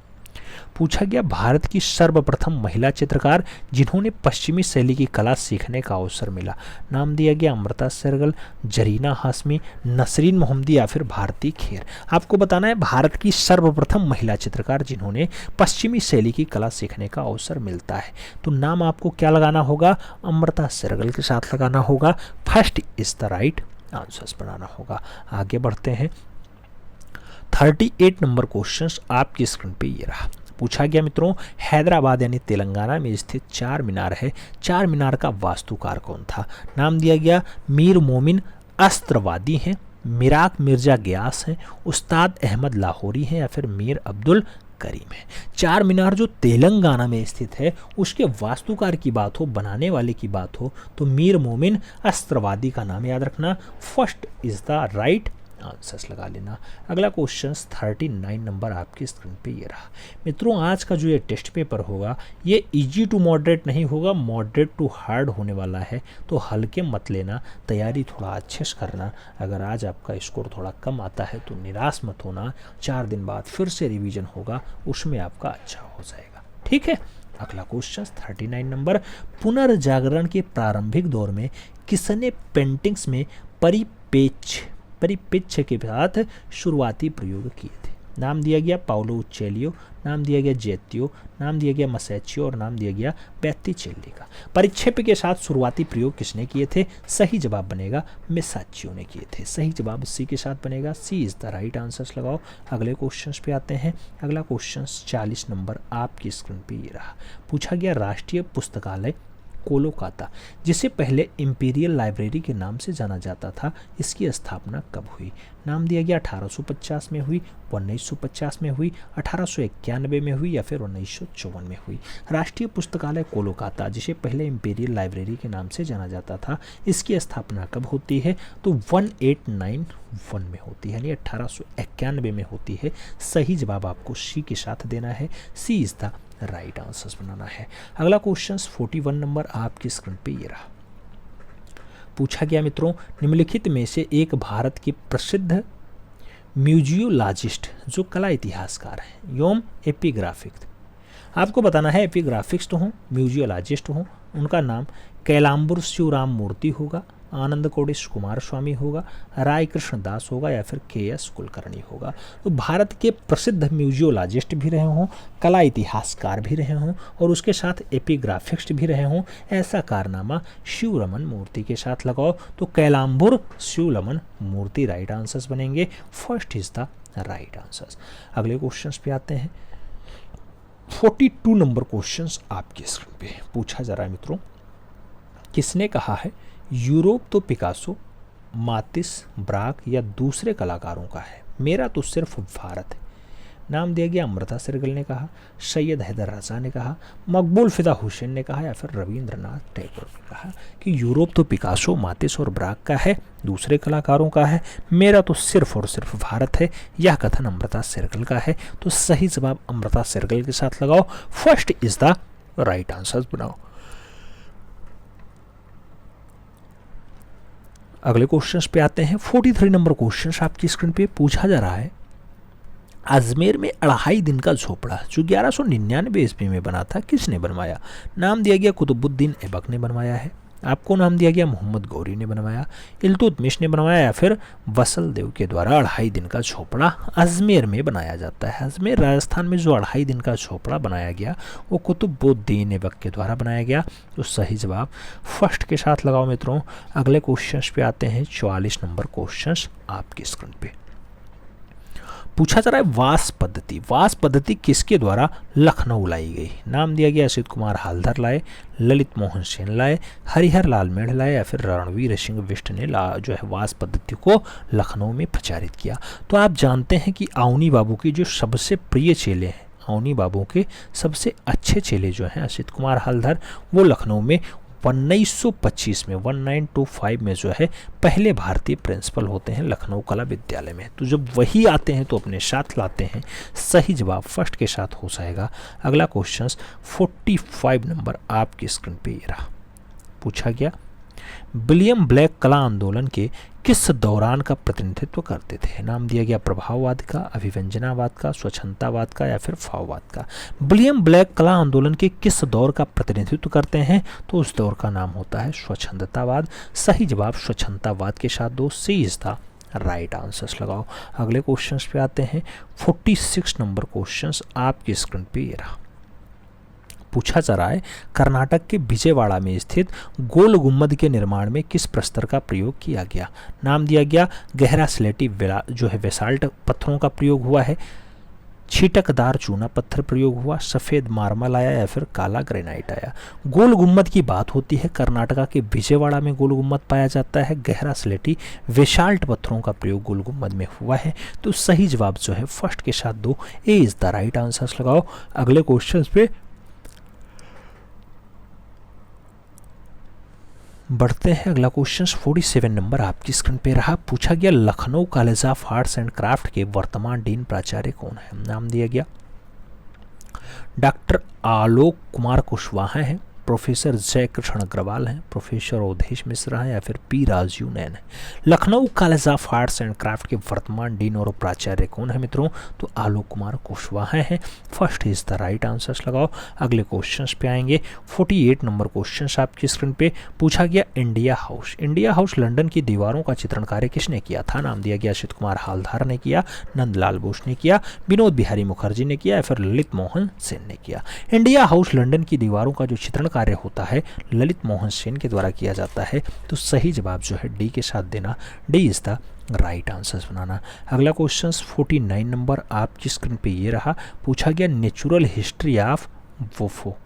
पूछा गया, भारत की सर्वप्रथम महिला चित्रकार जिन्होंने पश्चिमी शैली की कला सीखने का अवसर मिला। नाम दिया गया अमृता सहगल, जरीना हाशमी, नसरीन मोहम्मदी या फिर भारती खेर। आपको बताना है भारत की सर्वप्रथम महिला चित्रकार जिन्होंने पश्चिमी शैली की कला सीखने का अवसर मिलता है। तो नाम आपको क्या लगाना होगा? अमृता सहगल के साथ लगाना होगा, first is the right answers बनाना होगा। आगे बढ़ते हैं। 38 नंबर क्वेश्चन आपकी स्क्रीन पे ये रहा। पूछा गया मित्रों, हैदराबाद यानी तेलंगाना में स्थित चार मीनार है, चार मीनार का वास्तुकार कौन था? नाम दिया गया मीर मोमिन अस्त्रवादी हैं, मिराक मिर्जा ग्यास हैं, उस्ताद अहमद लाहौरी हैं या फिर मीर अब्दुल करीम है। चार मीनार जो तेलंगाना में स्थित है उसके वास्तुकार की बात हो, बनाने वाले की बात हो, तो मीर मोमिन अस्त्रवादी का नाम याद रखना, first is the right answers लगा लेना। अगला क्वेश्चन 39 नंबर आपकी स्क्रीन पे ये रहा। मित्रों, आज का जो ये टेस्ट पेपर होगा ये इजी टू मॉडरेट नहीं होगा, मॉडरेट टू हार्ड होने वाला है, तो हल्के मत लेना, तैयारी थोड़ा अच्छे से करना। अगर आज आपका स्कोर थोड़ा कम आता है तो निराश मत होना, 4 दिन बाद फिर से रिवीजन होगा, उसमें आपका अच्छा हो जाएगा, ठीक है। अगला क्वेश्चन 39 नंबर, पुनर्जागरण के प्रारंभिक दौर में किसने पेंटिंग्स में परिपेक्ष के साथ शुरुआती प्रयोग किए थे? नाम दिया गया पाउलो उच्चेलियो, नाम दिया गया जेतियो, नाम दिया गया मसैचियो और नाम दिया गया बेत्तीचेल्ली का। परिक्षेप के साथ शुरुआती प्रयोग किसने किए थे? सही जवाब बनेगा मेसाचियो ने किए थे। सही जवाब सी के साथ बनेगा, सी इज द राइट आंसर्स लगाओ। अगले क्वेश्चन पे आते हैं। अगला क्वेश्चन 40 नंबर आपकी स्क्रीन पे ये रहा। पूछा गया, राष्ट्रीय पुस्तकालय कोलकाता, जिसे पहले इंपीरियल लाइब्रेरी के नाम से जाना जाता था, इसकी स्थापना कब हुई? नाम दिया गया 1850 में हुई, 1950 में हुई, 1891 में हुई या फिर 1954 में हुई। राष्ट्रीय पुस्तकालय कोलकाता, जिसे पहले इंपीरियल लाइब्रेरी के नाम से जाना जाता था, इसकी स्थापना कब होती है? तो 1891 में होती है, यानी 1891 में होती है। सही जवाब आपको सी के साथ देना है, सी इज द राइट आंसर्स बनाना है। अगला क्वेश्चन 41 नंबर आपकी स्क्रीन पे ये रहा। पूछा गया मित्रों, निम्नलिखित में से एक भारत के प्रसिद्ध म्यूजियोलॉजिस्ट जो कला इतिहासकार हैं एवं एपिग्राफिक, आपको बताना है एपिग्राफिक्स हो, म्यूजियोलॉजिस्ट हो, उनका नाम कैलाम्बुर शिवराम मूर्ति होगा, आनंद कोडिश कुमार स्वामी होगा, राय कृष्ण दास होगा या फिर के.एस. कुलकर्णी होगा। तो भारत के प्रसिद्ध म्यूजियोलॉजिस्ट भी रहे हों, कला इतिहासकार भी रहे हों और उसके साथ एपिग्राफिक्स भी रहे हों, ऐसा कारनामा शिवरमन मूर्ति के साथ लगाओ तो कैलाम्बुर शिवरमन मूर्ति राइट आंसर्स बनेंगे। First is the right answers. अगले क्वेश्चंस पे आते हैं। 42 नंबर क्वेश्चंस आपके स्क्रीन पे पूछा जा रहा है मित्रों, किसने कहा है यूरोप तो पिकासो, मातिस, ब्राक या दूसरे कलाकारों का है, मेरा तो सिर्फ भारत है? नाम दिया गया अमृता शेरगिल ने कहा, सैयद हैदर रजा ने कहा, मकबूल फिदा हुसैन ने कहा या फिर रविंद्रनाथ टैगोर ने कहा कि यूरोप तो पिकासो, मातिस और ब्राक का है, दूसरे कलाकारों का है, मेरा तो सिर्फ और सिर्फ भारत है। यह कथन अमृता शेरगिल का है, तो सही जवाब अमृता शेरगिल के साथ लगाओ। First is the right answer बनाओ। अगले क्वेश्चंस पे आते हैं। 43 नंबर क्वेश्चन आपकी स्क्रीन पे पूछा जा रहा है, अजमेर में 2.5 दिन का झोपड़ा जो 1199 ईस्वी में बना था, किसने बनवाया? नाम दिया गया कुतुबुद्दीन ऐबक ने बनवाया है, आपको नाम दिया गया मोहम्मद गौरी ने बनवाया, इल्तुतमिश ने बनवाया या फिर वसल देव के द्वारा 2.5 दिन का झोपड़ा अजमेर में बनाया जाता है। अजमेर राजस्थान में जो 2.5 दिन का झोपड़ा बनाया गया वो कुतुबुद्दीन ऐबक के द्वारा बनाया गया। तो सही जवाब फर्स्ट के साथ लगाओ मित्रों। अगले क्वेश्चन पे आते हैं। 44 नंबर क्वेश्चन आपकी स्क्रीन पे पूछा जा रहा है, वास पद्धति किसके द्वारा लखनऊ लाई गई? नाम दिया गया असित कुमार हालधर लाए, ललित मोहन सेन लाए, हरिहर लाल मेढ़ लाए या फिर रणवीर सिंह बिष्ट ने जो है वास पद्धति को लखनऊ में प्रचारित किया। तो आप जानते हैं कि अवनी बाबू की जो सबसे प्रिय चेले हैं, अवनी बाबू के सबसे अच्छे चेले जो हैं असित कुमार हालधर, वो लखनऊ में 1925 में 1925 में जो है पहले भारतीय प्रिंसिपल होते हैं लखनऊ कला विद्यालय में। तो जब वही आते हैं तो अपने साथ लाते हैं। सही जवाब फर्स्ट के साथ हो जाएगा। अगला क्वेश्चन 45 नंबर आपकी स्क्रीन पे ये रहा। पूछा गया, विलियम ब्लैक कला आंदोलन के किस दौरान का प्रतिनिधित्व करते थे? नाम दिया गया प्रभाववाद का, अभिव्यंजनावाद का, स्वच्छंदतावाद का या फिर फाववाद का। विलियम ब्लैक कला आंदोलन के किस दौर का प्रतिनिधित्व करते हैं? तो उस दौर का नाम होता है स्वच्छंदतावाद। सही जवाब स्वच्छंदतावाद के साथ दो, सी इज द राइट आंसर्स लगाओ। अगले क्वेश्चन पे आते हैं। 46 नंबर क्वेश्चन आपकी स्क्रीन पे ये रहा। पूछा जा रहा है, कर्नाटक के विजयवाड़ा में स्थित गोल गुम्बद के निर्माण में किस प्रस्तर का प्रयोग किया गया? नाम दिया गया गहरा स्लेटी जो है बेसाल्ट पत्थरों का प्रयोग हुआ है, छीटकदार चूना पत्थर प्रयोग हुआ, सफ़ेद मार्बल आया या फिर काला ग्रेनाइट आया। गोल गुम्बद की बात होती है, कर्नाटका के विजयवाड़ा में गोल गुम्बद पाया जाता है, गहरा स्लेटी बेसाल्ट पत्थरों का प्रयोग गोल गुम्बद में हुआ है। तो सही जवाब जो है फर्स्ट के साथ दो, ए इज द राइट आंसर्स लगाओ। अगले क्वेश्चन पे बढ़ते हैं। अगला क्वेश्चन 47 नंबर आपकी स्क्रीन पे रहा। पूछा गया, Lucknow college of arts and craft के वर्तमान डीन प्राचार्य कौन है? नाम दिया गया डॉक्टर आलोक कुमार कुशवाहा हैं, प्रोफेसर जयकृष्ण अग्रवाल हैं, प्रोफेसर अवधेश मिश्रा हैं या फिर पी राजीव नैन है। Lucknow college of arts and craft के वर्तमान डीन और प्राचार्य कौन है मित्रों? तो आलोक कुमार कुशवाहा हैं। First is the right answers लगाओ। अगले क्वेश्चंस पे आएंगे। 48 नंबर क्वेश्चंस आपकी स्क्रीन पे पूछा गया, इंडिया हाउस लंदन की दीवारों का चित्रण कार्य किसने किया था? नाम दिया गया असित कुमार हालधार ने किया, नंदलाल बोस ने किया, विनोद बिहारी मुखर्जी ने किया या फिर ललित मोहन सेन ने किया। इंडिया हाउस लंदन की दीवारों का जो चित्रण कार्य होता है ललित मोहन सेन के द्वारा किया जाता है। तो सही जवाब जो है डी के साथ देना, D is the right answer बनाना। अगला क्वेश्चन 49 नंबर आपकी स्क्रीन पे ये रहा। पूछा गया, नेचुरल हिस्ट्री ऑफ वोफो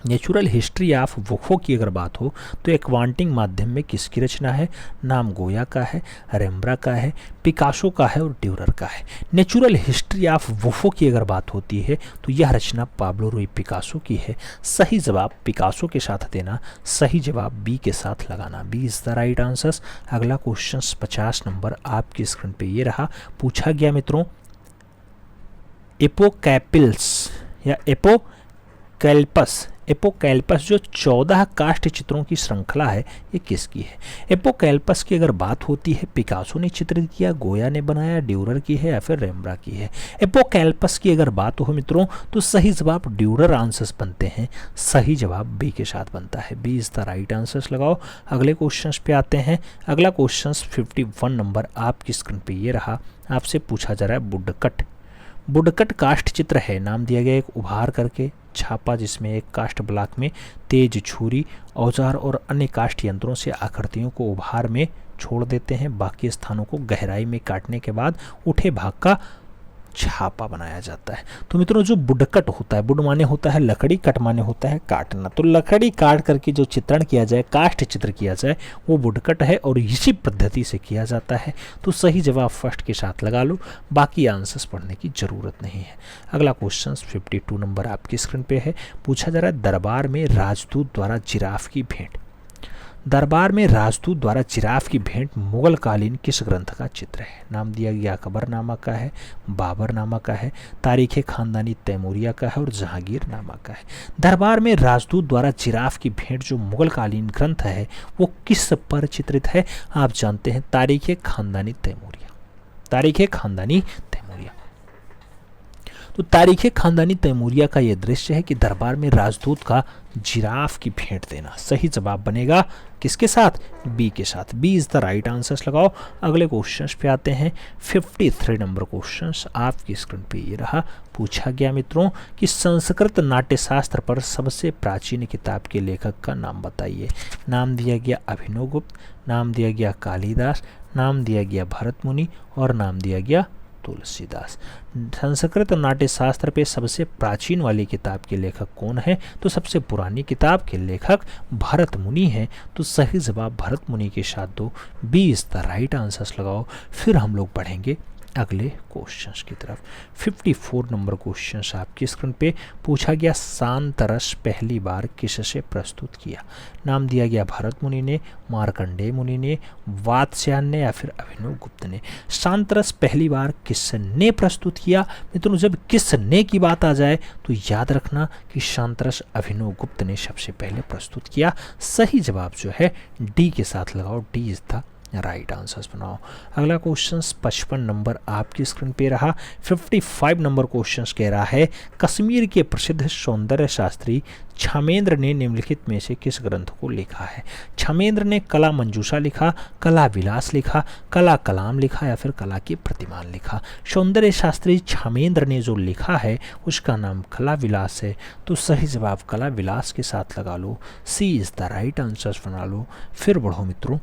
नेचुरल हिस्ट्री ऑफ वुखो की अगर बात हो तो एक्वांटिंग माध्यम में किसकी रचना है? नाम गोया का है, रेम्ब्रा का है, पिकासो का है और ड्यूरर का है। नेचुरल हिस्ट्री ऑफ वुखो की अगर बात होती है तो यह रचना पाब्लो रूई पिकासो की है। सही जवाब पिकासो के साथ देना, सही जवाब बी के साथ लगाना। B is the right answer. अगला क्वेश्चन 50 नंबर आपकी स्क्रीन पे ये रहा। पूछा गया मित्रों, एपोकैपिल्स या एपोकैल्पस जो 14 काष्ठ चित्रों की श्रृंखला है ये किसकी है? एपोकैल्पस की अगर बात होती है पिकासो ने चित्रित किया, गोया ने बनाया, ड्यूरर की है या फिर रेम्ब्रा की है? एपोकैल्पस की अगर बात हो मित्रों तो सही जवाब ड्यूरर आंसर्स बनते हैं। सही जवाब बी के साथ बनता है। B is the right answers लगाओ। अगले क्वेश्चन पे आते हैं। अगला क्वेश्चन 51 नंबर आपकी स्क्रीन पे ये रहा। आपसे पूछा जा रहा है बुडकट काष्ठ चित्र है। नाम दिया गया एक उभार करके छापा जिसमें एक काष्ठ ब्लॉक में तेज छुरी, औजार और अन्य काष्ठ यंत्रों से आकृतियों को उभार में छोड़ देते हैं। बाकी स्थानों को गहराई में काटने के बाद उठे भाग का छापा बनाया जाता है। तो मित्रों जो बुडकट होता है, बुड माने होता है लकड़ी, कट माने होता है काटना, तो लकड़ी काट करके जो चित्रण किया जाए, काष्ठ चित्र किया जाए, वो बुडकट है और इसी पद्धति से किया जाता है। तो सही जवाब फर्स्ट के साथ लगा लो, बाकी आंसर्स पढ़ने की जरूरत नहीं है। अगला क्वेश्चन 52 नंबर आपकी स्क्रीन पे है। पूछा जा रहा है दरबार में राजदूत द्वारा जिराफ की भेंट। दरबार में राजदूत द्वारा जिराफ की भेंट मुगल कालीन किस ग्रंथ का चित्र है? नाम दिया गया अकबरनामा का है, बाबरनामा का है, तारीख खानदानी तैमूरिया का है और जहांगीरनामा का है। दरबार में राजदूत द्वारा जिराफ की भेंट जो मुगल कालीन ग्रंथ है वो किस पर चित्रित है? आप जानते हैं तारीख खानदानी तैमूरिया। तारीख खानदानी तैमूरिया। तो तारीख खानदानी तैमूरिया का यह दृश्य है कि दरबार में राजदूत का जिराफ की भेंट देना। सही जवाब बनेगा किसके साथ? बी के साथ। B is the right answer लगाओ। अगले क्वेश्चन पे आते हैं। 53 नंबर क्वेश्चन आपकी स्क्रीन पे ये रहा। पूछा गया मित्रों कि संस्कृत नाट्यशास्त्र पर सबसे प्राचीन किताब के लेखक का नाम बताइए। नाम दिया गया अभिनवगुप्त, नाम दिया गया कालिदास, नाम दिया गया भरत मुनि और नाम दिया गया तुलसीदास। संस्कृत नाट्यशास्त्र पे सबसे प्राचीन वाली किताब के लेखक कौन है? तो सबसे पुरानी किताब के लेखक भरत मुनि हैं। तो सही जवाब भरत मुनि के साथ दो। B is the right answers लगाओ। फिर हम लोग पढ़ेंगे अगले क्वेश्चंस की तरफ। 54 नंबर क्वेश्चंस आपकी स्क्रीन पे। पूछा गया शांतरस पहली बार किससे प्रस्तुत किया? नाम दिया गया भरत मुनि ने, मार्कंडेय मुनि ने, वात्स्यायन ने या फिर अभिनवगुप्त ने। शांतरस पहली बार किसने प्रस्तुत किया? मित्रों जब किसने की बात आ जाए तो याद रखना कि शांतरस अभिनवगुप्त ने सबसे पहले प्रस्तुत किया। सही जवाब जो है डी के साथ लगाओ। D is the right answers बनाओ। अगला क्वेश्चन 55 नंबर आपकी स्क्रीन पे रहा। 55 नंबर क्वेश्चन कह रहा है कश्मीर के प्रसिद्ध सौंदर्य शास्त्री छमेंद्र ने निम्नलिखित में से किस ग्रंथ को लिखा है? छमेंद्र ने कला मंजूषा लिखा, कला विलास लिखा, कला कलाम लिखा या फिर कला की प्रतिमान लिखा? सौंदर्य शास्त्री छमेंद्र ने जो लिखा है उसका नाम कला विलास है। तो सही जवाब कला विलास के साथ लगा लो। सी इज द राइट आंसर्स बना लो। फिर बढ़ो मित्रों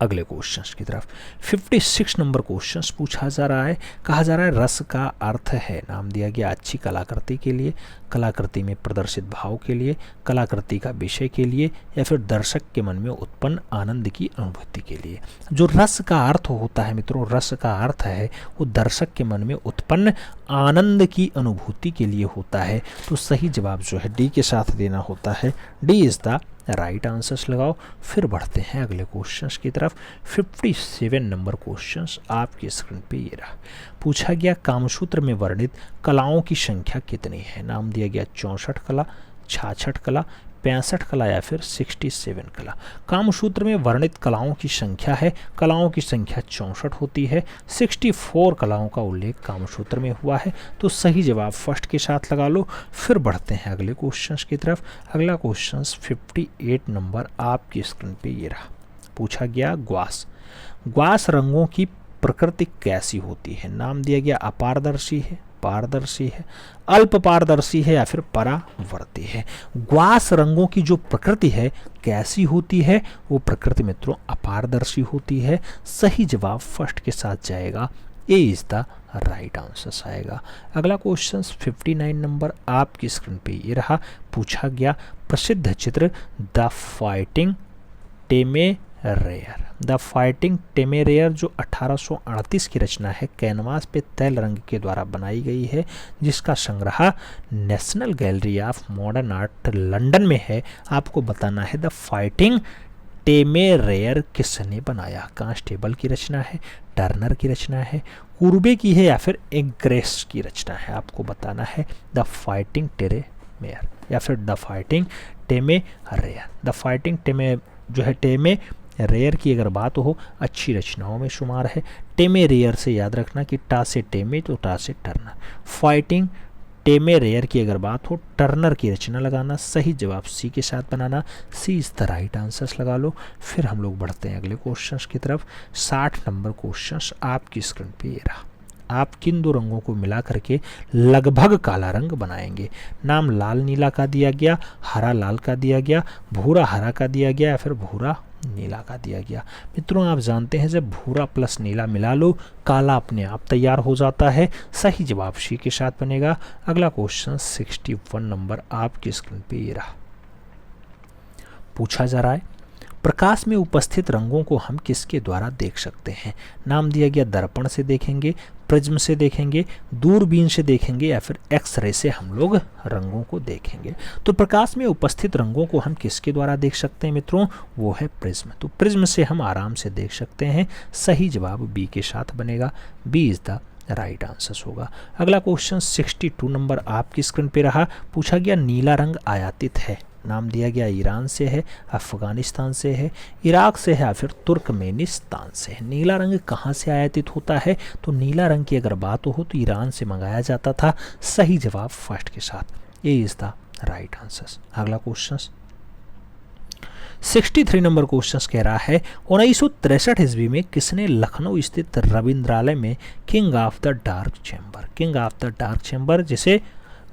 अगले क्वेश्चंस की तरफ। 56 नंबर क्वेश्चंस पूछा जा रहा है। कहा जा रहा है रस का अर्थ है। नाम दिया गया अच्छी कलाकृति के लिए, कलाकृति में प्रदर्शित भाव के लिए, कलाकृति का विषय के लिए या फिर दर्शक के मन में उत्पन्न आनंद की अनुभूति के लिए। जो रस का अर्थ होता है मित्रों, रस का अर्थ है वो दर्शक के मन में उत्पन्न आनंद की अनुभूति के लिए होता है। तो सही जवाब जो है डी के साथ देना होता है। D is the right answers लगाओ। फिर बढ़ते हैं अगले क्वेश्चंस की तरफ। 57 नंबर क्वेश्चंस आपकी स्क्रीन पे ये रहा। पूछा गया कामसूत्र में वर्णित कलाओं की संख्या कितनी है? नाम दिया गया 64 कला, 66 कला, 65 कला या फिर 67 कला। कामसूत्र में वर्णित कलाओं की संख्या है, कलाओं की संख्या 64 होती है। 64 कलाओं का उल्लेख कामसूत्र में हुआ है। तो सही जवाब फर्स्ट के साथ लगा लो। फिर बढ़ते हैं अगले क्वेश्चंस की तरफ। अगला क्वेश्चन 58 नंबर आपकी स्क्रीन पे ये रहा। पूछा गया ग्वास रंगों की प्रकृति कैसी होती है? नाम दिया गया अपारदर्शी है, पारदर्शी है, अल्प पारदर्शी है या फिर परावर्ती है। ग्वास रंगों की जो प्रकृति है कैसी होती है? वो प्रकृति मित्रों अपारदर्शी होती है। सही जवाब फर्स्ट के साथ जाएगा। A is the right answer आएगा। अगला क्वेश्चन 59 नंबर आपकी स्क्रीन पे ये रहा। पूछा गया प्रसिद्ध चित्र द फाइटिंग टेमेरेयर। द फाइटिंग टेमेरेयर जो 1838 की रचना है, कैनवास पे तैल रंग के द्वारा बनाई गई है, जिसका संग्रह national gallery of modern art London में है। आपको बताना है द फाइटिंग टेमेरेयर किसने बनाया। कांस्टेबल की रचना है, टर्नर की रचना है, कुर्बे की है या फिर एग्रेस की रचना है। आपको बताना है द फाइटिंग टेमेरेयर या फिर द फाइटिंग टेमेरेयर। द फाइटिंग जो है टेमेरेयर की अगर बात हो, अच्छी रचनाओं में शुमार है। टेमेरेयर से याद रखना कि टा से टेमे तो टा से टर्नर। फाइटिंग टेमेरेयर की अगर बात हो, टर्नर की रचना लगाना। सही जवाब सी के साथ बनाना। सी इज द राइट आंसर्स लगा लो। फिर हम लोग बढ़ते हैं अगले क्वेश्चंस की तरफ। 60 नंबर क्वेश्चंस आपकी स्क्रीन पे ये रहा। आप किन दो रंगों को मिला करके लगभग काला रंग बनाएंगे। नाम लाल नीला का दिया गया, हरा लाल का दिया गया, भूरा हरा का दिया गया या फिर भूरा नीला का दिया गया। मित्रों आप जानते हैं जब भूरा प्लस नीला मिला लो, काला अपने आप तैयार हो जाता है। सही जवाब सी के साथ बनेगा। अगला क्वेश्चन 61 नंबर आपकी स्क्रीन पे ये रहा। पूछा जा रहा है प्रकाश में उपस्थित रंगों को हम किसके द्वारा देख सकते हैं। नाम दिया गया दर्पण से देखेंगे, प्रिज्म से देखेंगे, दूरबीन से देखेंगे या फिर एक्सरे से हम लोग रंगों को देखेंगे। तो प्रकाश में उपस्थित रंगों को हम किसके द्वारा देख सकते हैं मित्रों, वो है प्रिज्म। तो प्रिज्म से हम आराम से देख सकते हैं। सही जवाब बी के साथ बनेगा। B is the right answer होगा। अगला क्वेश्चन 62 नंबर आपकी स्क्रीन पे रहा। पूछा गया नीला रंग आयातित है। नाम दिया गया ईरान से है, अफगानिस्तान से है, इराक से है या फिर तुर्कमेनिस्तान से है। नीला रंग कहाँ से आयातित होता है, तो नीला रंग की अगर बात हो तो ईरान से मंगाया जाता था। सही जवाब फर्स्ट के साथ। ए इज द राइट आंसर। अगला क्वेश्चन 63 नंबर क्वेश्चन कह रहा है 1963 ईस्वी में किसने लखनऊ स्थित रविंद्रालय में king of the dark chamber जिसे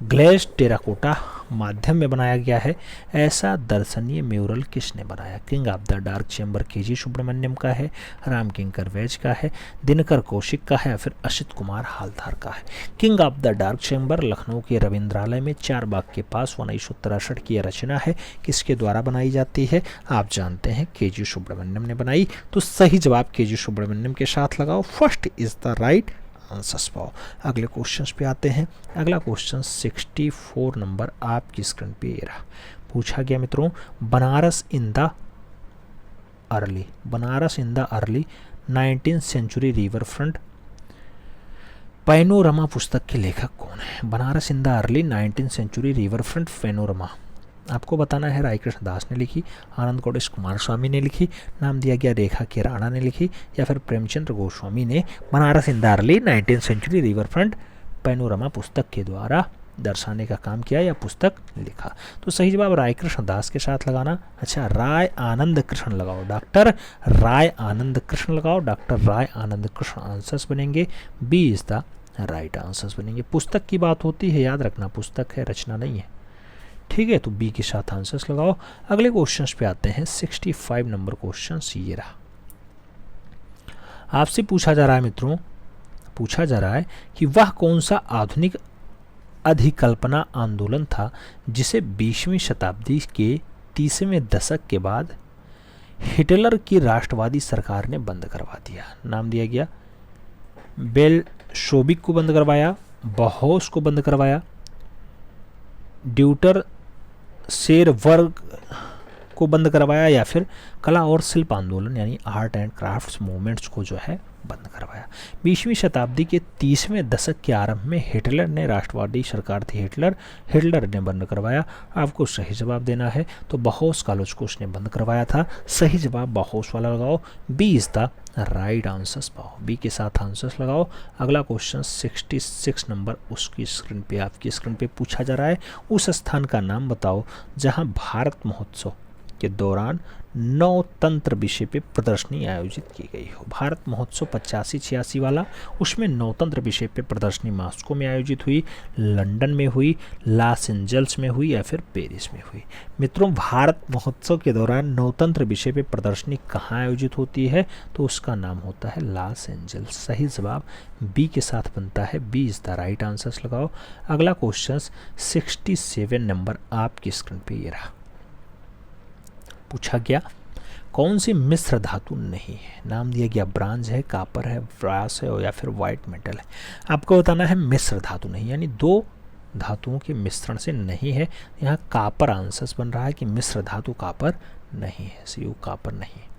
ग्लेज टेराकोटा माध्यम में बनाया गया है, ऐसा दर्शनीय म्यूरल किसने बनाया। King of the dark chamber K G. Subramanyam का है, राम किंकर वैज का है, दिनकर कौशिक का है या फिर असित कुमार हालदार का है। King of the dark chamber Lucknow के रविंद्रालय में चार बाग के पास 1963 की रचना है। किसके द्वारा बनाई जाती है, आप जानते हैं के.जी. सुब्रमण्यम ने बनाई। तो सही जवाब के.जी. सुब्रमण्यम के साथ लगाओ। First is the right answers पाओ। अगले क्वेश्चंस पे आते हैं। अगला क्वेश्चन 64 नंबर आपकी स्क्रीन पे ये रहा। पूछा गया मित्रों Banaras in the early 19th century river front panorama पुस्तक के लेखक कौन है। Banaras in the early 19th century river front panorama आपको बताना है राय कृष्ण दास ने लिखी, आनंद कोटेश कुमार स्वामी ने लिखी, नाम दिया गया रेखा के राणा ने लिखी या फिर प्रेमचंद्र गोस्वामी ने Banaras in the early 19th century river front panorama पुस्तक के द्वारा दर्शाने का काम किया या पुस्तक लिखा। तो सही जवाब राय कृष्ण दास के साथ लगाना। अच्छा राय आनंद कृष्ण लगाओ, डॉक्टर राय आनंद कृष्ण लगाओ, डॉक्टर राय आनंद कृष्ण आंसर्स बनेंगे। B is the right answers बनेंगे। पुस्तक की बात होती है, याद रखना पुस्तक है, रचना नहीं है। ठीक है, तो बी के साथ आंसर्स लगाओ। अगले क्वेश्चंस पे आते हैं। 65 नंबर क्वेश्चन ये रहा। आपसे पूछा जा रहा है मित्रों, पूछा जा रहा है कि वह कौन सा आधुनिक अधिकल्पना आंदोलन था जिसे 20वीं शताब्दी के 30वें दशक के बाद हिटलर की राष्ट्रवादी सरकार ने बंद करवा दिया। नाम दिया गया बेल्शेविक को बंद करवाया, बहोस को बंद करवाया, ड्यूटर शेर वर्ग को बंद करवाया या फिर कला और शिल्प आंदोलन यानी आर्ट एंड क्राफ्ट्स मूवमेंट्स को जो है बंद करवाया। 20वीं शताब्दी के 30वें दशक के आरंभ में हिटलर ने, राष्ट्रवादी सरकार थी हिटलर ने बंद करवाया। आपको सही जवाब देना है। तो बहोस कॉलेज को उसने बंद करवाया था। सही जवाब बहोस वाला लगाओ। B is the right answers पाओ। बी के साथ आंसर्स लगाओ। अगला क्वेश्चन 66 नंबर उसकी स्क्रीन पे, आपकी स्क्रीन पे पूछा जा रहा है उस स्थान का नाम बताओ जहां भारत महोत्सव के दौरान नवतंत्र विषय पे प्रदर्शनी आयोजित की गई हो। भारत महोत्सव 85-86 वाला, उसमें नवतंत्र विषय पे प्रदर्शनी मॉस्को में आयोजित हुई, लंदन में हुई, लॉस एंजल्स में हुई या फिर पेरिस में हुई। मित्रों, भारत महोत्सव के दौरान नवतंत्र विषय पे प्रदर्शनी कहाँ आयोजित होती है, तो उसका नाम होता है लॉस एंजल्स। सही जवाब बी के साथ बनता है, B is the right answer लगाओ। अगला क्वेश्चन 67 नंबर आपकी स्क्रीन पे ये रहा। पूछा गया कौन सी मिश्र धातु नहीं है। नाम दिया गया ब्रांज है, कापर है, ब्रास है या फिर व्हाइट मेटल है। आपको बताना है मिश्र धातु नहीं, यानी दो धातुओं के मिश्रण से नहीं है। यहाँ कापर आंसर बन रहा है कि मिश्र धातु कापर नहीं है, सी कापर नहीं है।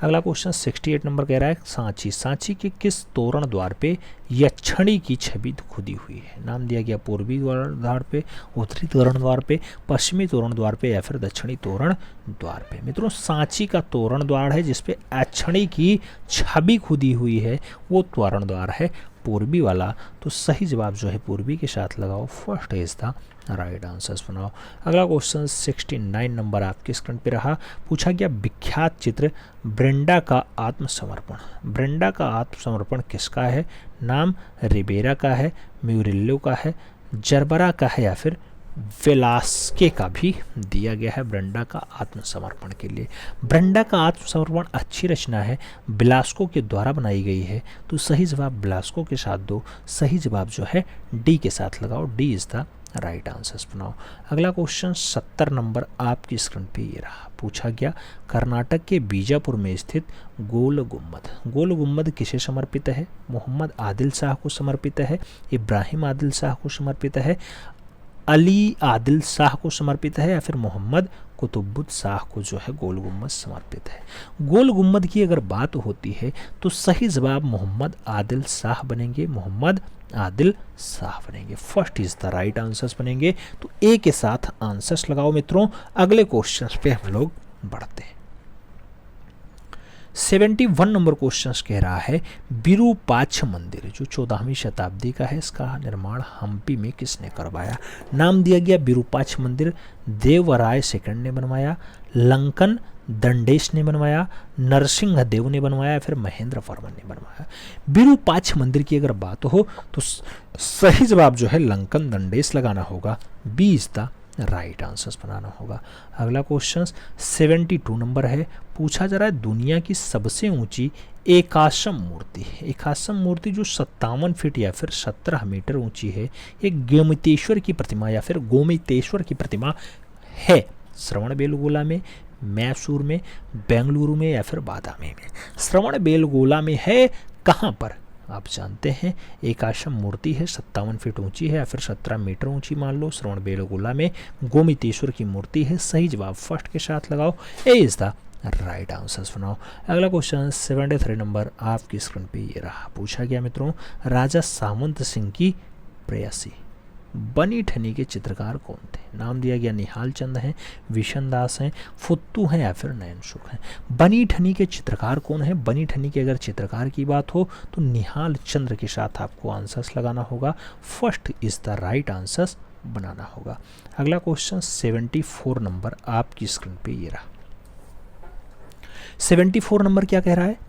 अगला क्वेश्चन 68 नंबर कह रहा है सांची। सांची के किस तोरण द्वार पे यक्षिणी की छवि खुदी हुई है। नाम दिया गया पूर्वी द्वार पे, उत्तरी तोरण द्वार पे, पश्चिमी तोरण द्वार पे या फिर दक्षिणी तोरण द्वार पे। मित्रों, सांची का तोरण द्वार है जिसपे यक्षिणी की छवि खुदी हुई है, वो तोरण द्वार है पूर्वी वाला। तो सही जवाब जो है पूर्वी के साथ लगाओ, first is the right answers बनाओ। अगला क्वेश्चन 69 नंबर आपके स्क्रीन पे रहा। पूछा गया विख्यात चित्र ब्रेंडा का आत्मसमर्पण। ब्रेंडा का आत्मसमर्पण किसका है। नाम रिबेरा का है, म्यूरिल्लो का है, जरबरा का है या फिर वेलास्के का भी दिया गया है ब्रेंडा का आत्मसमर्पण के लिए। ब्रेंडा का आत्मसमर्पण अच्छी रचना है, वेलास्को के द्वारा बनाई गई है। तो सही जवाब वेलास्को के साथ दो, सही जवाब जो है डी के साथ लगाओ, D is the right answers बनाओ। अगला क्वेश्चन 70 नंबर आपकी स्क्रीन पे ये रहा। पूछा गया कर्नाटक के बीजापुर में स्थित गोल गुम्बद। गोल गुम्बद किसे समर्पित है। मोहम्मद आदिल शाह को समर्पित है, इब्राहिम आदिल शाह को समर्पित है, अली आदिल शाह को समर्पित है या फिर मोहम्मद कुतुबुद्दीन शाह को जो है गोल गुम्बद समर्पित है। गोल गुम्बद की अगर बात होती है तो सही जवाब मोहम्मद आदिल शाह बनेंगे, मोहम्मद आदिल शाह बनेंगे, first is the right answers बनेंगे। तो ए के साथ आंसर्स लगाओ मित्रों। अगले क्वेश्चन पे हम लोग बढ़ते हैं। 71 नंबर क्वेश्चन कह रहा है विरूपाक्ष मंदिर जो 14वीं शताब्दी का है, इसका निर्माण हम्पी में किसने करवाया। नाम दिया गया विरूपाक्ष मंदिर देवराय सेकंड ने बनवाया, लंकन दंडेश ने बनवाया, नरसिंह देव ने बनवाया या फिर महेंद्र वर्मन ने बनवाया। विरूपाक्ष मंदिर की अगर बात हो तो सही जवाब जो है लंकन दंडेश लगाना होगा, B is the right answers बनाना होगा। अगला क्वेश्चन 72 नंबर है। पूछा जा रहा है दुनिया की सबसे ऊंची एकाश्म मूर्ति है। एकाश्म मूर्ति जो 57 फीट या फिर 17 मीटर ऊंची है, एक गोमतेश्वर की प्रतिमा या फिर गोमतेश्वर की प्रतिमा है। श्रवणबेलगोला में, मैसूर में, बेंगलुरु में या फिर बादामी में। श्रवणबेलगोला में है, कहाँ पर आप जानते हैं। एकाश्म मूर्ति है, 57 फीट ऊंची है या फिर 17 मीटर ऊंची मान लो। श्रवणबेलगोला में गोमतेश्वर की मूर्ति है, सही जवाब फर्स्ट के साथ लगाओ, A is the right answers बनाओ। अगला क्वेश्चन 73 नंबर आपकी स्क्रीन पे ये रहा। पूछा गया मित्रों राजा सामंत सिंह की प्रेयसी बनी ठनी के चित्रकार कौन थे। नाम दिया गया निहाल चंद हैं, विशन दास हैं, फुत्तू हैं या फिर नयन सुख हैं। बनी ठनी के चित्रकार कौन है। बनी ठनी के अगर चित्रकार की बात हो तो निहाल चंद्र के साथ आपको आंसर्स लगाना होगा, first is the right answers बनाना होगा। अगला क्वेश्चन 74 नंबर आपकी स्क्रीन पे ये रहा। 74 नंबर क्या कह रहा है।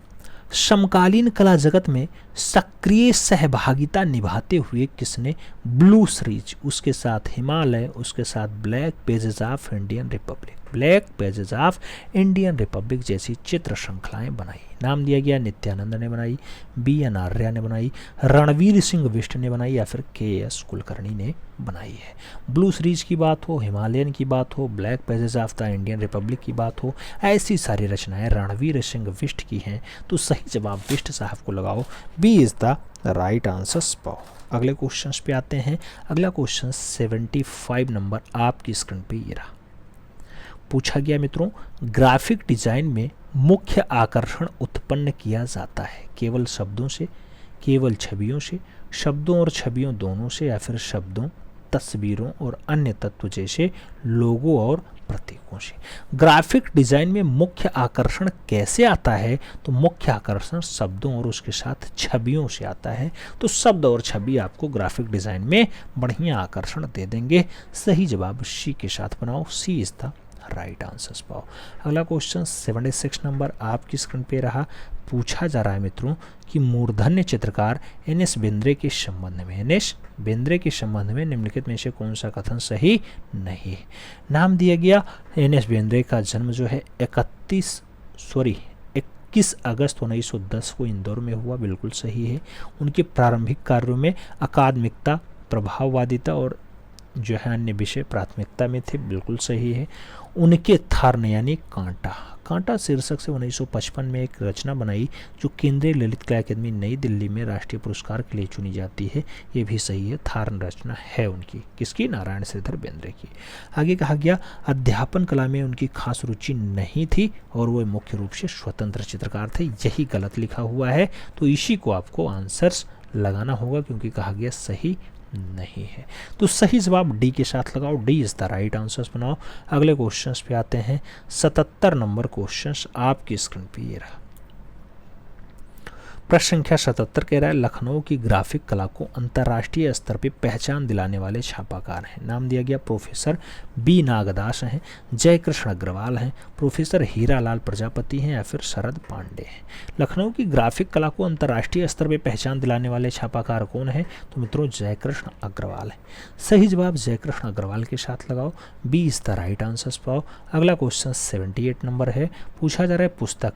समकालीन कला जगत में सक्रिय सहभागिता निभाते हुए किसने ब्लू सीरीज, उसके साथ हिमालय, उसके साथ black pages of Indian Republic, black pages of Indian Republic जैसी चित्र श्रृंखलाएं बनाई। नाम दिया गया नित्यानंद ने बनाई, बी एन आर्या ने बनाई, रणवीर सिंह बिष्ट ने बनाई या फिर के एस कुलकर्णी ने बनाई है। ब्लू सीरीज की बात हो, हिमालयन की बात हो, black pages of the Indian Republic की बात हो, ऐसी सारी रचनाएं रणवीर सिंह बिष्ट की हैं। तो सही जवाब बिष्ट साहब को लगाओ, B is the right answers पाओ। अगले क्वेश्चन पे आते हैं। अगला क्वेश्चन 75 नंबर आपकी स्क्रीन पे ये रहा। पूछा गया मित्रों ग्राफिक डिजाइन में मुख्य आकर्षण उत्पन्न किया जाता है केवल शब्दों से, केवल छवियों से, शब्दों और छवियों दोनों से या फिर शब्दों, तस्वीरों और अन्य तत्व जैसे लोगों और प्रतीकों से। ग्राफिक डिजाइन में मुख्य आकर्षण कैसे आता है तो मुख्य आकर्षण शब्दों और उसके साथ छवियों से आता है। तो शब्द और छवि आपको ग्राफिक डिजाइन में बढ़िया आकर्षण दे देंगे। सही जवाब सी के साथ बनाओ, सी इज द राइट आंसर्स पाओ। अगला क्वेश्चन 76 नंबर आपकी स्क्रीन पे रहा। पूछा जा रहा है मित्रों कि मूर्धन्य चित्रकार एन.एस. बेंद्रे के संबंध में, एन.एस. बेंद्रे के संबंध में निम्नलिखित में से कौन सा कथन सही नहीं है। नाम दिया गया एन.एस. बेंद्रे का जन्म जो है 21 अगस्त 1910 को इंदौर में हुआ, बिल्कुल सही है। उनके प्रारंभिक कार्यों में अकादमिकता, प्रभाववादिता और जो है अन्य विषय प्राथमिकता में थे, बिल्कुल सही है। उनके थार्न यानी कांटा शीर्षक से 1955 में एक रचना बनाई जो केंद्रीय ललित कला अकादमी नई दिल्ली में राष्ट्रीय पुरस्कार के लिए चुनी जाती है, ये भी सही है। थार्न रचना है उनकी, किसकी? नारायण श्रीधर बेंद्रे की। आगे कहा गया अध्यापन कला में उनकी खास रुचि नहीं थी और वो मुख्य रूप से स्वतंत्र चित्रकार थे, यही गलत लिखा हुआ है, तो इसी को आपको आंसर्स लगाना होगा क्योंकि कहा गया सही नहीं है। तो सही जवाब डी के साथ लगाओ, D is the right answers बनाओ। अगले क्वेश्चंस पे आते हैं। 77 नंबर क्वेश्चंस आपकी स्क्रीन पे ये रहा। प्रश्न संख्या 77 कह रहा है लखनऊ की ग्राफिक कला को अंतर्राष्ट्रीय स्तर पे पहचान दिलाने वाले छापाकार हैं। नाम दिया गया प्रोफेसर बी नागदास हैं, जयकृष्ण अग्रवाल हैं, प्रोफेसर हीरालाल प्रजापति हैं या फिर शरद पांडे हैं। लखनऊ की ग्राफिक कला को अंतर्राष्ट्रीय स्तर पे पहचान दिलाने वाले छापाकार कौन है? तो मित्रों जयकृष्ण अग्रवाल है। सही जवाब जयकृष्ण अग्रवाल के साथ लगाओ, B is the right answers पाओ। अगला क्वेश्चन 78 नंबर है। पूछा जा रहा है पुस्तक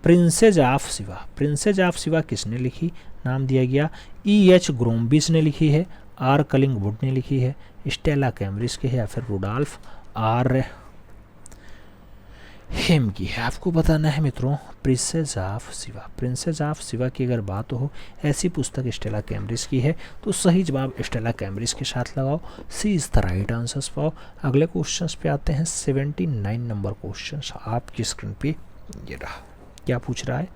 princess of Shiva, princess of Shiva किसने लिखी? नाम दिया गया E.H. ग्रोम्बिस ने लिखी है, आर कलिंगवुड ने लिखी है, स्टेला कैम्ब्रिज की है या फिर रुडॉल्फ आर हेम की है। आपको बताना है मित्रों princess of Shiva, princess of Shiva की अगर बात हो ऐसी पुस्तक स्टेला कैम्ब्रिज की है, तो सही जवाब स्टेला कैम्ब्रिज के साथ लगाओ, सी इज द राइट आंसर्स पाओ। अगले क्वेश्चंस पे आते हैं। 79 नंबर क्वेश्चंस आपकी स्क्रीन पे ये रहा। क्या पूछ रहा है?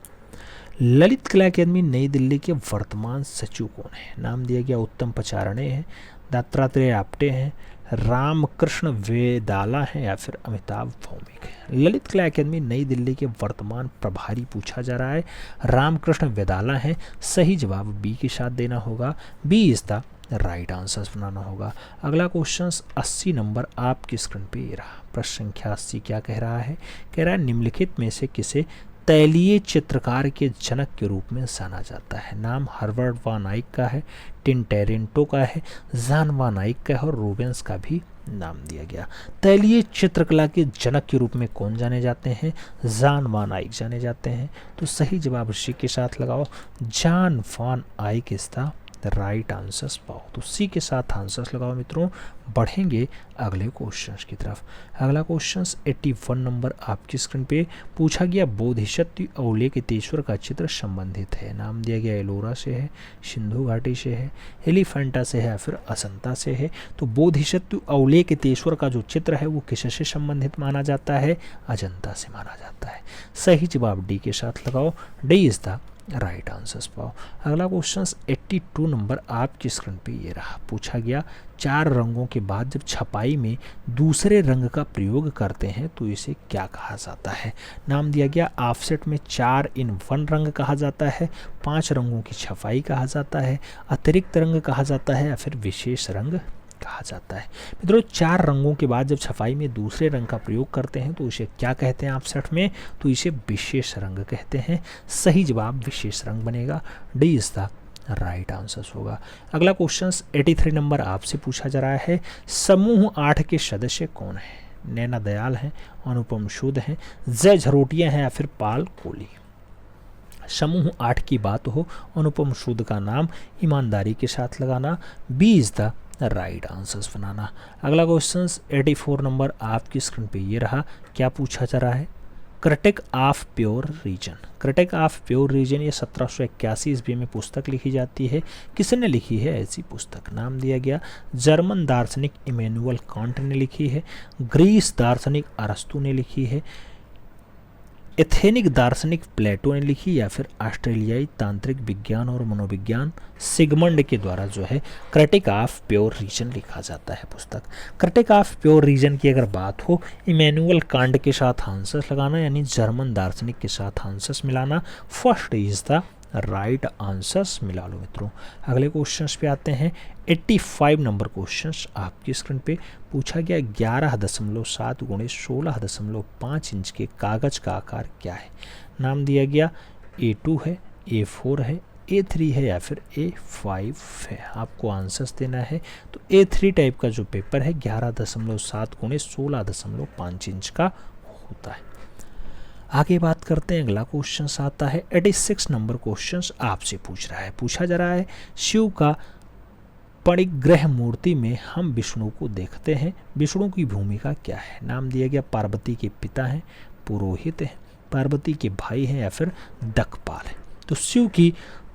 ललित कला अकादमी नई दिल्ली के वर्तमान सचिव कौन है? नाम दिया गया उत्तम पचारणे हैं, दत्तात्रेय आप्टे हैं, रामकृष्ण वेदाला हैं या फिर अमिताभ भौमिक है। ललित कला अकादमी नई दिल्ली के वर्तमान प्रभारी पूछा जा रहा है, रामकृष्ण वेदाला हैं। सही जवाब बी के साथ देना होगा, B is the right answers बनाना होगा। अगला क्वेश्चन 80 नंबर आपकी स्क्रीन पे ये रहा। प्रश्न संख्या 80 क्या कह रहा है? कह रहा है निम्नलिखित में से किसे तैलीय चित्रकार के जनक के रूप में जाना जाता है? नाम हर्बर्ट वान आइक का है, टिंटेरेंटो का है, जान वान आइक का है और रूबेंस का भी नाम दिया गया। तैलीय चित्रकला के जनक के रूप में कौन जाने जाते हैं? जान वान आइक जाने जाते हैं। तो सही जवाब सी के साथ लगाओ, जान वान आइक इज द राइट आंसर्स पाओ। तो सी के साथ आंसर्स लगाओ मित्रों। बढ़ेंगे अगले क्वेश्चंस की तरफ। अगला क्वेश्चंस 81 नंबर आपकी स्क्रीन पे पूछा गया बोधिसत्व अवलोकितेश्वर का चित्र संबंधित है। नाम दिया गया एलोरा से है, सिंधु घाटी से है, एलिफेंटा से है या फिर असंता से है। तो बोधिसत्व अवलोकितेश्वर का जो चित्र है वो किससे संबंधित माना जाता है? अजंता से माना जाता है। सही जवाब डी के साथ लगाओ, D is the right answers पाओ। अगला क्वेश्चन 82 नंबर आपकी स्क्रीन पे ये रहा। पूछा गया 4 रंगों के बाद जब छपाई में दूसरे रंग का प्रयोग करते हैं तो इसे क्या कहा जाता है? नाम दिया गया ऑफसेट में 4-in-1 रंग कहा जाता है, 5 रंगों की छपाई कहा जाता है, अतिरिक्त रंग कहा जाता है या फिर विशेष रंग कहा जाता है। मित्रों 4 रंगों के बाद जब छपाई में दूसरे रंग का प्रयोग करते हैं तो इसे क्या कहते हैं ऑफसेट में? तो इसे विशेष रंग कहते हैं। सही जवाब विशेष रंग बनेगा, D is the right answers होगा। अगला क्वेश्चन 83 नंबर आपसे पूछा जा रहा है समूह 8 के सदस्य कौन है? नैना दयाल हैं, अनुपम सूद हैं, जय झरोटिया हैं या फिर पाल कोली। समूह 8 की बात हो अनुपम सूद का नाम ईमानदारी के साथ लगाना, B is the right answers बनाना। अगला क्वेश्चन 84 नंबर आपकी स्क्रीन पे ये रहा। क्या पूछा जा रहा है? Critique of pure reason, critique of pure reason ये 1781 ईस्वी में पुस्तक लिखी जाती है। किसने लिखी है ऐसी पुस्तक? नाम दिया गया जर्मन दार्शनिक इमैनुअल कांट ने लिखी है, ग्रीस दार्शनिक अरस्तु ने लिखी है, एथेनिक दार्शनिक प्लेटो ने लिखी या फिर ऑस्ट्रेलियाई तांत्रिक विज्ञान और मनोविज्ञान सिगमंड के द्वारा जो है क्रिटिक ऑफ प्योर रीजन लिखा जाता है पुस्तक। क्रिटिक ऑफ प्योर रीजन की अगर बात हो इमैनुअल कांट के साथ आंसर्स लगाना यानी जर्मन दार्शनिक के साथ आंसर्स मिलाना, first is the right answers मिला लो मित्रों। अगले क्वेश्चंस पे आते हैं। 85 नंबर क्वेश्चंस आपकी स्क्रीन पे पूछा गया 11.7 गुणे 16.5 इंच के कागज का आकार क्या है। नाम दिया गया A2 है, A4 है, A3 है या फिर A5 है। आपको आंसर्स देना है। तो A3 टाइप का जो पेपर है 11.7 गुणे 16.5 इंच का होता है। आगे बात करते हैं। अगला क्वेश्चन आता है 86 नंबर क्वेश्चन आपसे पूछ रहा है। पूछा जा रहा है शिव का परिग्रह मूर्ति में हम विष्णु को देखते हैं, विष्णु की भूमिका क्या है। नाम दिया गया पार्वती के पिता हैं, पुरोहित हैं, पार्वती के भाई हैं या फिर दक्षपाल है। तो शिव की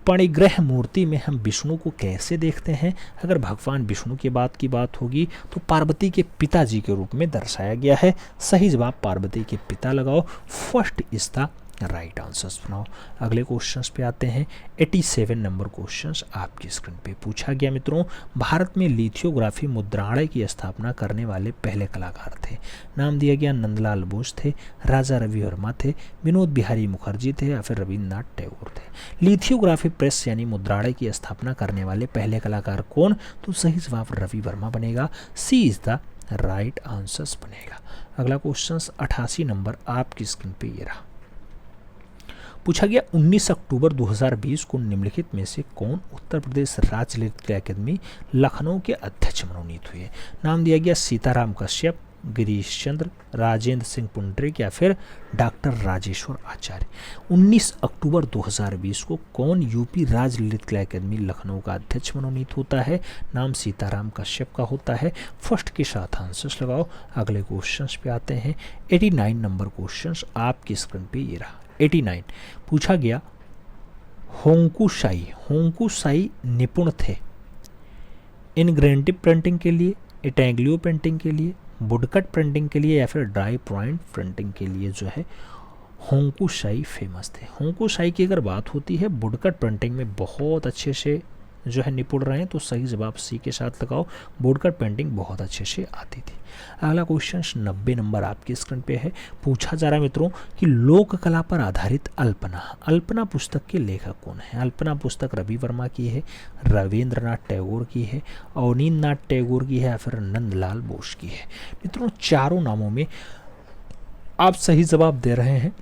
परिग्रह मूर्ति में हम विष्णु को कैसे देखते हैं। अगर भगवान विष्णु की बात होगी तो पार्वती के पिताजी के रूप में दर्शाया गया है। सही जवाब पार्वती के पिता लगाओ। First is the right answers बनाओ। अगले क्वेश्चंस पे आते हैं। 87 नंबर क्वेश्चंस आपकी स्क्रीन पे पूछा गया मित्रों, भारत में लिथोग्राफी मुद्रालय की स्थापना करने वाले पहले कलाकार थे। नाम दिया गया नंदलाल बोस थे, राजा रवि वर्मा थे, विनोद बिहारी मुखर्जी थे या फिर रविन्द्रनाथ टैगोर थे। लिथोग्राफी प्रेस यानी मुद्रालय की स्थापना करने वाले पहले कलाकार कौन। तो सही जवाब रवि वर्मा बनेगा। सी इज द राइट आंसर्स बनेगा। अगला क्वेश्चन 88 नंबर आपकी स्क्रीन पे ये रहा। पूछा गया 19 अक्टूबर 2020 को निम्नलिखित में से कौन उत्तर प्रदेश राज्य नृत्य अकादमी लखनऊ के अध्यक्ष मनोनीत हुए। नाम दिया गया सीताराम कश्यप, गिरीश चंद्र, राजेंद्र सिंह पुंडरीक या फिर डॉक्टर राजेश्वर आचार्य। 19 अक्टूबर 2020 को कौन यूपी राज्य नृत्य अकादमी लखनऊ का अध्यक्ष मनोनीत होता है। नाम सीताराम कश्यप का होता है। फर्स्ट के साथ आंसर्स लगाओ। अगले क्वेश्चंस पे आते हैं। 89 नंबर क्वेश्चंस आपकी स्क्रीन पे ये रहा। 89 पूछा गया होंकुसाई निपुण थे इनग्रेटिव प्रिंटिंग के लिए, इटैंग्लियो प्रिंटिंग के लिए, वुडकट प्रिंटिंग के लिए या फिर ड्राई पॉइंट प्रिंटिंग के लिए जो है होंकुसाई फेमस थे। होंकुसाई की अगर बात होती है वुडकट प्रिंटिंग में बहुत अच्छे से जो है निपुण रहे, तो सही जवाब सी के साथ लगाओ। वुडकट पेंटिंग बहुत अच्छे से आती थी। अगला क्वेश्चन 90 नंबर आपकी स्क्रीन पे है। पूछा जा रहा है मित्रों कि लोक कला पर आधारित अल्पना पुस्तक के लेखक कौन है। अल्पना पुस्तक रवि वर्मा की है, रविंद्रनाथ टैगोर की है, अवनींद्रनाथ टैगोर की है या फिर नंदलाल बोस की है। मित्रों चारों नामों में आप सही जवाब दे रहे हैं।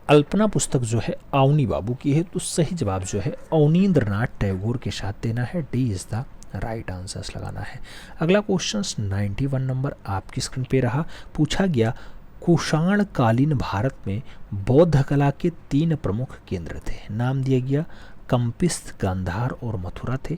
अल्पना पुस्तक जो है अवनी बाबू की है, तो सही जवाब जो है अवनींद्रनाथ टैगोर के साथ देना है। D is the right answers लगाना है। अगला क्वेश्चन 91 नंबर आपकी स्क्रीन पे रहा। पूछा गया कुषाण कालीन भारत में बौद्ध कला के 3 प्रमुख केंद्र थे। नाम दिया गया कंपिस्त, गांधार और मथुरा थे।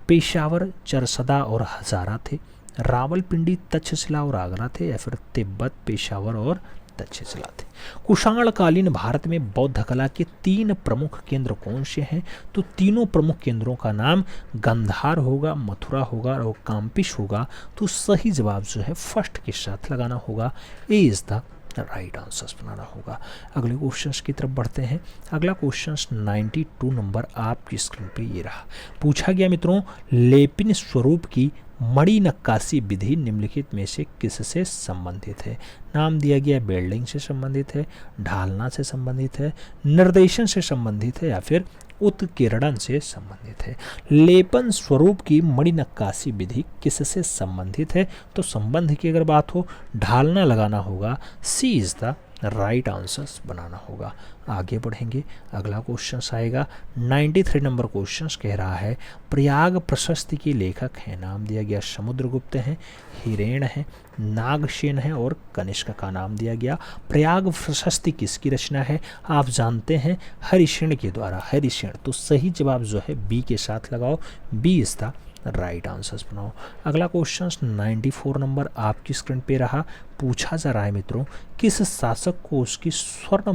पेशावर, चरसदा और हजारा थे। रावलपिंडी, तक्षशिला और आगरा थे या फिर तिब्बत, पेशावर और तक्षशिला थे। कुषाण कालीन भारत में बौद्ध कला के 3 प्रमुख केंद्र कौन से हैं। तो तीनों प्रमुख केंद्रों का नाम गांधार होगा, मथुरा होगा और काम्पिश होगा। तो सही जवाब जो है फर्स्ट के साथ लगाना होगा। ए इज द राइट आंसर्स बनाना होगा। अगले क्वेश्चंस की तरफ बढ़ते हैं। अगला क्वेश्चंस 92 नंबर आपकी स्क्रीन पे ये रहा। पूछा गया मित्रों लेपिन स्वरूप की मणि नक्काशी विधि निम्नलिखित में से किससे संबंधित है। नाम दिया गया बिल्डिंग से संबंधित है, ढालना से संबंधित है, निर्देशन से संबंधित है या फिर उत्कीर्णन से संबंधित है। लेपन स्वरूप की मणि नक्काशी विधि किससे संबंधित है। तो संबंध की अगर बात हो ढालना लगाना होगा। सी इज द राइट आंसर्स बनाना होगा। आगे बढ़ेंगे। अगला क्वेश्चन आएगा 93 नंबर क्वेश्चन कह रहा है प्रयाग प्रशस्ति के लेखक हैं। नाम दिया गया समुद्रगुप्त हैं, हिरेण हैं, नागसेन है और कनिष्क का नाम दिया गया। प्रयाग प्रशस्ति किसकी रचना है। आप जानते हैं हरिसेन के द्वारा। हरिसेन, तो सही जवाब जो है बी के साथ लगाओ। B is the right answers बनाओ। अगला क्वेश्चन 94 नंबर आपकी स्क्रीन पे रहा। पूछा जा रहा है मित्रों किस शासक को उसकी स्वर्ण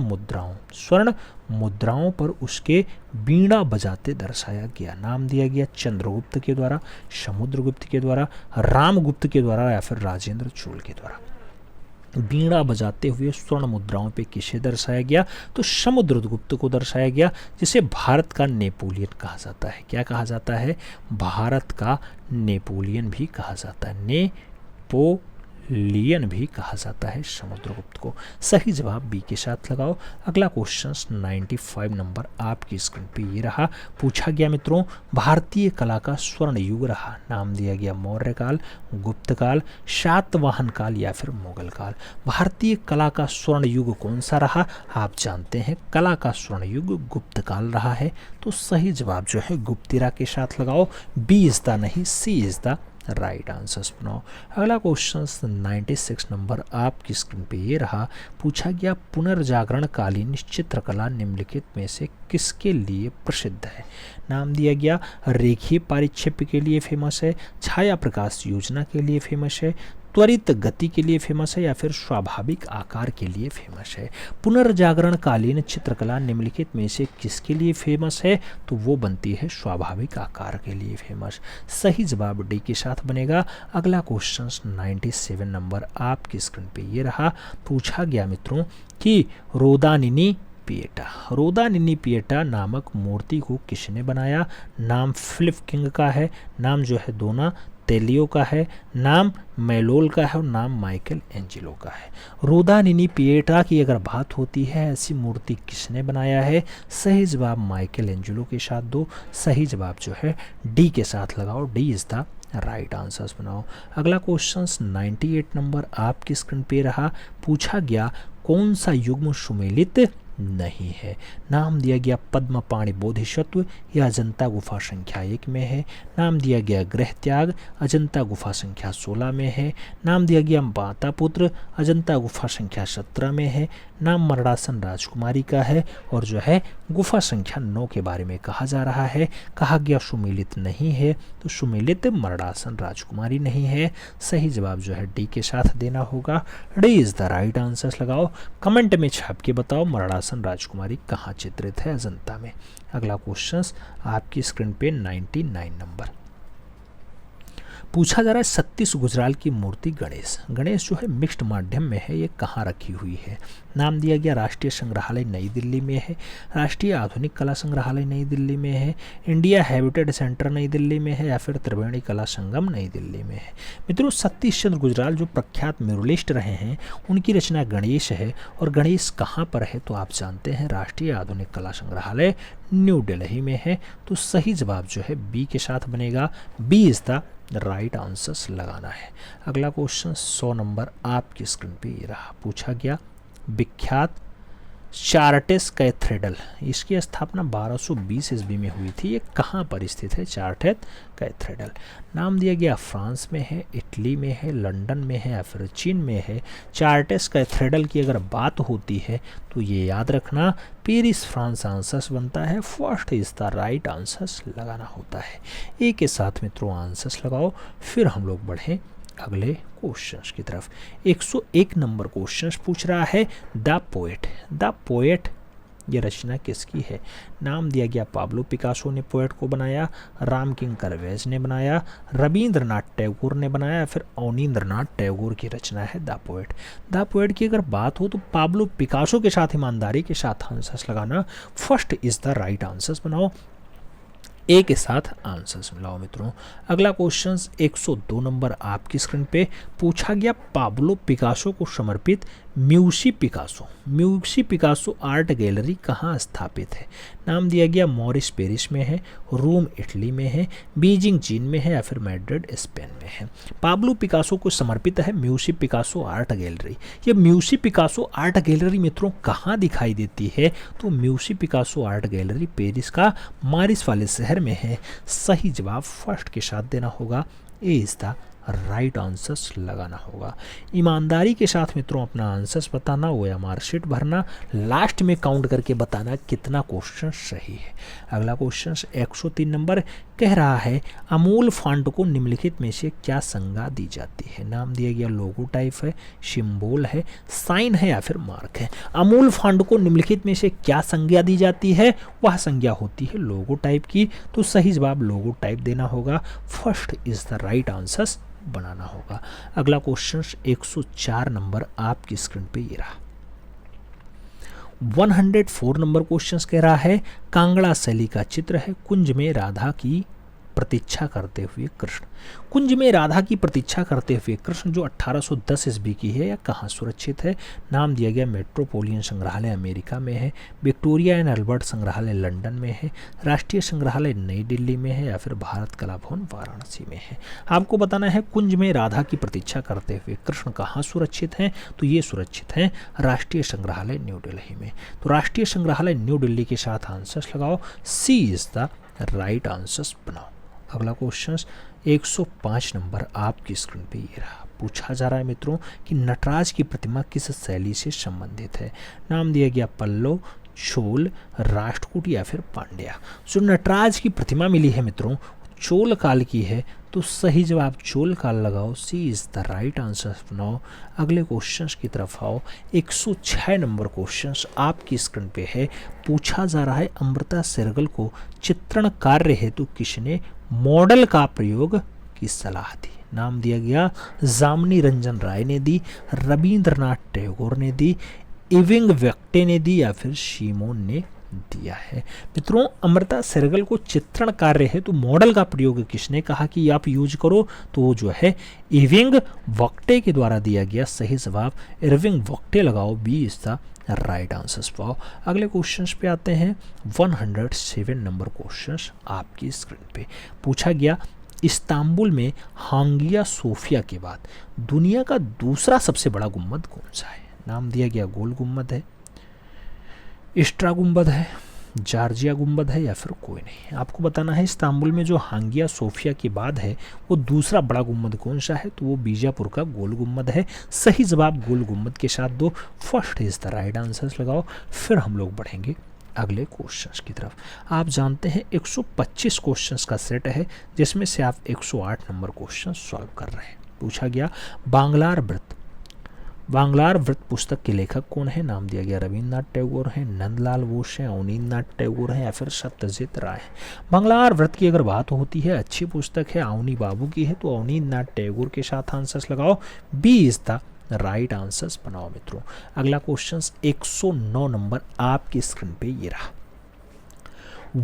मुद्राओं पर उसके बीड़ा बजाते दर्शाया गया। नाम दिया गया चंद्रगुप्त के द्वारा, समुद्रगुप्त के द्वारा, रामगुप्त के द्वारा या फिर राजेंद्र चोल के द्वारा। बीड़ा बजाते हुए स्वर्ण मुद्राओं पे किसे दर्शाया गया। तो समुद्रगुप्त को दर्शाया गया, जिसे भारत का नेपोलियन कहा जाता है। क्या कहा जाता है। भारत का नेपोलियन भी कहा जाता है। नेपोलियन लियन भी कहा जाता है समुद्रगुप्त को। सही जवाब बी के साथ लगाओ। अगला क्वेश्चन 95 नंबर आपकी स्क्रीन पे ये रहा। पूछा गया मित्रों, भारतीय कला का स्वर्ण युग रहा। नाम दिया गया मौर्य काल, गुप्त काल, सातवाहन काल या फिर मुगल काल। भारतीय कला का स्वर्ण युग कौन सा रहा? आप जानते हैं कला का स्वर्ण युग गुप्त काल रहा है। तो सही जवाब जो है गुप्तिरा के साथ लगाओ। बी इज द नहीं, सी इज द राइट आंसर्स बनाओ। अगला क्वेश्चन 96 नंबर आपकी स्क्रीन पे ये रहा। पूछा गया, पुनर्जागरण कालीन चित्रकला निम्नलिखित में से किसके लिए प्रसिद्ध है? नाम दिया गया रेखीय पारिक्षेप्य के लिए फेमस है, छाया प्रकाश योजना के लिए फेमस है, त्वरित गति के लिए फेमस है या फिर स्वाभाविक आकार के लिए फेमस है। पुनर्जागरण कालीन चित्रकला निम्नलिखित में से किसके लिए फेमस है? तो वो बनती है स्वाभाविक आकार के लिए फेमस। सही जवाब डी के साथ बनेगा। अगला क्वेश्चन 97 नंबर आपकी स्क्रीन पे ये रहा। पूछा गया मित्रों कि रोदानिनी पिएटा नामक मूर्ति को किसने बनाया? नाम फिलिप किंग का है, नाम जो है दोना तेलियो का है, नाम मेलोल का है और नाम माइकल एंजेलो का है। रोदानिनी पिएटा की अगर बात होती है, ऐसी मूर्ति किसने बनाया है? सही जवाब माइकल एंजेलो के साथ दो। सही जवाब जो है डी के साथ लगाओ। D is the right answers बनाओ। अगला क्वेश्चन 98 नंबर आपकी स्क्रीन पे रहा। पूछा गया, कौन सा युग्म सुमेलित नहीं है? नाम दिया गया पद्मपाणि बोधिसत्व, यह अजंता गुफा संख्या 1 में है। नाम दिया गया गृह त्याग, अजंता गुफा संख्या 16 में है। नाम दिया गया माता पुत्र, अजंता गुफा संख्या 17 में है। नाम मरणासन राजकुमारी का है और जो है गुफा संख्या 9 के बारे में कहा जा रहा है। कहा गया सुमेलित नहीं है, तो सुमेलित मरणासन राजकुमारी नहीं है। सही जवाब जो है डी के साथ देना होगा। D is the right answers लगाओ। कमेंट में छाप के बताओ मरणासन राजकुमारी कहाँ चित्रित है अजंता में। अगला क्वेश्चन आपकी स्क्रीन पे 99 नंबर पूछा जा रहा है। सतीश गुजराल की मूर्ति गणेश जो है मिक्स्ड माध्यम में है, ये कहाँ रखी हुई है? नाम दिया गया राष्ट्रीय संग्रहालय नई दिल्ली में है, राष्ट्रीय आधुनिक कला संग्रहालय नई दिल्ली में है, इंडिया हैबिटेट सेंटर नई दिल्ली में है या फिर त्रिवेणी कला संगम नई दिल्ली में है। मित्रों, सतीश चंद्र गुजराल जो प्रख्यात म्यूरलिस्ट रहे हैं, उनकी रचना गणेश है और गणेश कहाँ पर है? तो आप जानते हैं राष्ट्रीय आधुनिक कला संग्रहालय न्यू दिल्ली में है। तो सही जवाब जो है बी के साथ बनेगा। B is the right answers लगाना है। अगला क्वेश्चन 100 नंबर आपकी स्क्रीन पे ये रहा। पूछा गया, विख्यात चार्टेस कैथेड्रल, इसकी स्थापना 1220 ईस्वी में हुई थी। ये कहाँ पर स्थित है? Charts cathedral. नाम दिया गया फ्रांस में है, इटली में है, लंदन में है या फिर चीन में है। चार्टेस कैथेड्रल की अगर बात होती है तो ये याद रखना पेरिस फ्रांस आंसर्स बनता है। First is the right answers लगाना होता है। ए के साथ मित्रों आंसर्स लगाओ। फिर हम लोग बढ़ें अगले क्वेश्चंस की तरफ। 101 नंबर क्वेश्चंस पूछ रहा है। द पोएट ये रचना किसकी है? नाम दिया गया पाब्लो पिकासो ने पोएट को बनाया, राम किंकर वेज ने बनाया, रविंद्रनाथ टैगोर ने बनाया या फिर अवनींद्रनाथ टैगोर की रचना है द पोएट। द पोएट की अगर बात हो तो पाब्लो पिकासो के साथ ईमानदारी के साथ आंसर्स लगाना। First is the right answers बनाओ। ए के साथ आंसर्स मिलाओ मित्रों। अगला क्वेश्चन 102 नंबर आपकी स्क्रीन पे पूछा गया। पाब्लो पिकासो को समर्पित म्यूसी पिकासो आर्ट गैलरी कहाँ स्थापित है? नाम दिया गया मॉरिस पेरिस में है, रोम इटली में है, बीजिंग चीन में है या फिर मैड्रिड स्पेन में है। पाब्लो पिकासो को समर्पित है म्यूसी पिकासो आर्ट गैलरी। ये म्यूसी पिकासो आर्ट गैलरी मित्रों कहाँ दिखाई देती है? तो Meucci Picasso art gallery Paris का मारिस वाले शहर में है। सही जवाब फर्स्ट के साथ देना होगा। ए इज द राइट आंसर्स लगाना होगा। ईमानदारी के साथ मित्रों अपना आंसर्स बताना, OMR शीट भरना, लास्ट में काउंट करके बताना कितना क्वेश्चन सही है। अगला क्वेश्चन 103 नंबर कह रहा है, अमूल फॉन्ट को निम्नलिखित में से क्या संज्ञा दी जाती है? नाम दिया गया लोगो टाइप है, सिंबल है, साइन है या फिर मार्क है। अमूल फॉन्ट को निम्नलिखित में से क्या संज्ञा दी जाती है? वह संज्ञा होती है लोगो टाइप की। तो सही जवाब लोगो टाइप देना होगा। First is the right answers बनाना होगा। अगला क्वेश्चन 104 नंबर आपकी स्क्रीन पे ये रहा। 104 नंबर क्वेश्चन कह रहा है, कांगड़ा शैली का चित्र है, कुंज में राधा की प्रतीक्षा करते हुए कृष्ण। कुंज में राधा की प्रतीक्षा करते हुए कृष्ण जो 1810 ईस्वी की है, यह कहाँ सुरक्षित है? नाम दिया गया मेट्रोपोलियन संग्रहालय अमेरिका में है, विक्टोरिया एंड अल्बर्ट संग्रहालय लंदन में है, राष्ट्रीय संग्रहालय नई दिल्ली में है, या फिर भारत कला भवन वाराणसी में है। आपको बताना है कुंज में राधा की प्रतीक्षा करते हुए कृष्ण कहाँ सुरक्षित हैं? तो ये सुरक्षित हैं राष्ट्रीय संग्रहालय न्यू दिल्ली में। तो राष्ट्रीय संग्रहालय न्यू दिल्ली के साथ आंसर्स लगाओ, सी इज द राइट आंसर्स बनाओ। अगला क्वेश्चन 105 नंबर आपकी स्क्रीन पे ये रहा। पूछा जा रहा है मित्रों कि नटराज की प्रतिमा किस शैली से संबंधित है? नाम दिया गया पल्लव, चोल, राष्ट्रकूट या फिर पांड्या। जो नटराज की प्रतिमा मिली है मित्रों चोल काल की है, तो सही जवाब चोल काल लगाओ, सी इज द राइट आंसर बनाओ। अगले क्वेश्चंस की तरफ आओ। 106 नंबर क्वेश्चंस आपकी स्क्रीन पे है। पूछा जा रहा है अमृता शेरगिल को चित्रण कार्य हेतु किसने मॉडल का प्रयोग की सलाह दी? नाम दिया गया जामिनी रंजन राय ने दी, रविंद्रनाथ टैगोर ने दी, इविंग वेक्टे ने दी, या फिर शिमोन ने दिया है। मित्रों अमृता शेरगिल को चित्रण कार्य है तो मॉडल का प्रयोग किसने कहा कि आप यूज करो? तो वो जो है इविंग वेक्टे के द्वारा दिया गया। सही जवाब इरविंग वेक्टे लगाओ, B is the right answers पाओ। अगले क्वेश्चंस पे आते हैं। 107 नंबर क्वेश्चंस आपकी स्क्रीन पे पूछा गया इस्तांबुल में हागिया सोफिया के बाद दुनिया का दूसरा सबसे बड़ा गुम्बद कौन सा है? नाम दिया गया गोल गुम्बद है, इस्ट्रा गुम्बद है, जॉर्जिया गुम्बद है, या फिर कोई नहीं। आपको बताना है इस्तांबुल में जो हागिया सोफिया के बाद है वो दूसरा बड़ा गुम्बद कौन सा है? तो वो बीजापुर का गोल गुम्बद है। सही जवाब गोल गुम्बद के साथ दो, first is the right answers लगाओ। फिर हम लोग बढ़ेंगे अगले क्वेश्चंस की तरफ। आप जानते हैं 125 क्वेश्चंस का सेट है जिसमें से आप 108 नंबर क्वेश्चन सॉल्व कर रहे हैं। पूछा गया बांग्लार व्रत पुस्तक के लेखक कौन है? नाम दिया गया रविंद्रनाथ टैगोर हैं, नंदलाल बोस हैं, अवनींद्रनाथ टैगोर हैं, या फिर सत्यजीत राय हैं। बांग्लार व्रत की अगर बात होती है अच्छी पुस्तक है, अवनी बाबू की है, तो अवनींद्रनाथ टैगोर के साथ आंसर्स लगाओ, B is the right answers बनाओ मित्रों। अगला क्वेश्चन 109 नंबर आपकी स्क्रीन पे ये रहा।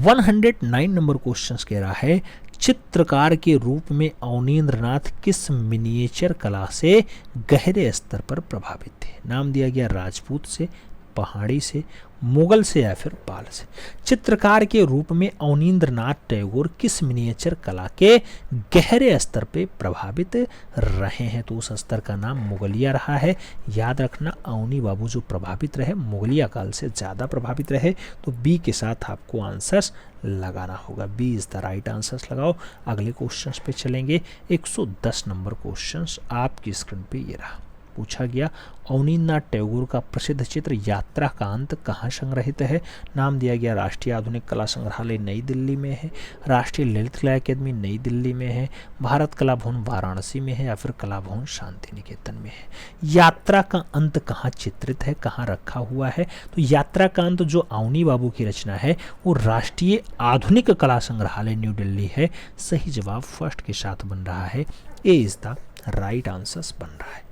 109 नंबर क्वेश्चन कह रहा है चित्रकार के रूप में अवनींद्रनाथ किस मिनिएचर कला से गहरे स्तर पर प्रभावित थे? नाम दिया गया राजपूत से, पहाड़ी से, मुगल से, या फिर पाल से। चित्रकार के रूप में अवनींद्रनाथ टैगोर किस मिनिएचर कला के गहरे स्तर पे प्रभावित रहे हैं? तो उस स्तर का नाम मुगलिया रहा है। याद रखना अवनी बाबू जो प्रभावित रहे मुगलिया काल से ज़्यादा प्रभावित रहे, तो बी के साथ आपको आंसर्स लगाना होगा, B is the right answers लगाओ। अगले क्वेश्चंस पे चलेंगे। 110 नंबर क्वेश्चंस आपकी स्क्रीन पे ये रहा। पूछा गया अवनींद्रनाथ टैगोर का प्रसिद्ध चित्र यात्रा का अंत कहाँ संग्रहित है? नाम दिया गया राष्ट्रीय आधुनिक कला संग्रहालय नई दिल्ली में है, राष्ट्रीय ललित कला अकेदमी नई दिल्ली में है, भारत कला भवन वाराणसी में है, या फिर कला भवन शांति निकेतन में है। यात्रा का अंत कहाँ चित्रित है, कहाँ रखा हुआ है? तो यात्रा का अंत जो अवनी बाबू की रचना है वो राष्ट्रीय आधुनिक कला संग्रहालय न्यू दिल्ली है। सही जवाब फर्स्ट के साथ बन रहा है, ए इज द राइट आंसर्स बन रहा है।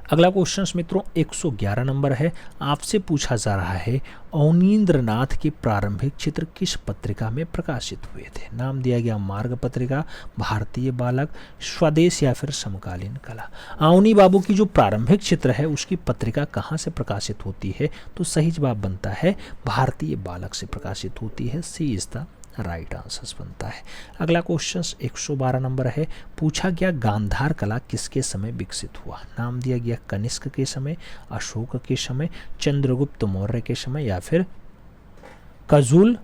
अगला क्वेश्चन मित्रों 111 नंबर है। आपसे पूछा जा रहा है अवनींद्रनाथ के प्रारंभिक चित्र किस पत्रिका में प्रकाशित हुए थे? नाम दिया गया मार्ग पत्रिका, भारतीय बालक, स्वदेश, या फिर समकालीन कला। अवनी बाबू की जो प्रारंभिक चित्र है उसकी पत्रिका कहाँ से प्रकाशित होती है? तो सही जवाब बनता है भारतीय बालक से प्रकाशित होती है, सी इज द राइट आंसर्स बनता है। अगला क्वेश्चन 112 नंबर है। पूछा गया गांधार कला किसके समय विकसित हुआ? नाम दिया गया कनिष्क के समय, अशोक के समय, चंद्रगुप्त मौर्य के समय, या फिर कजूल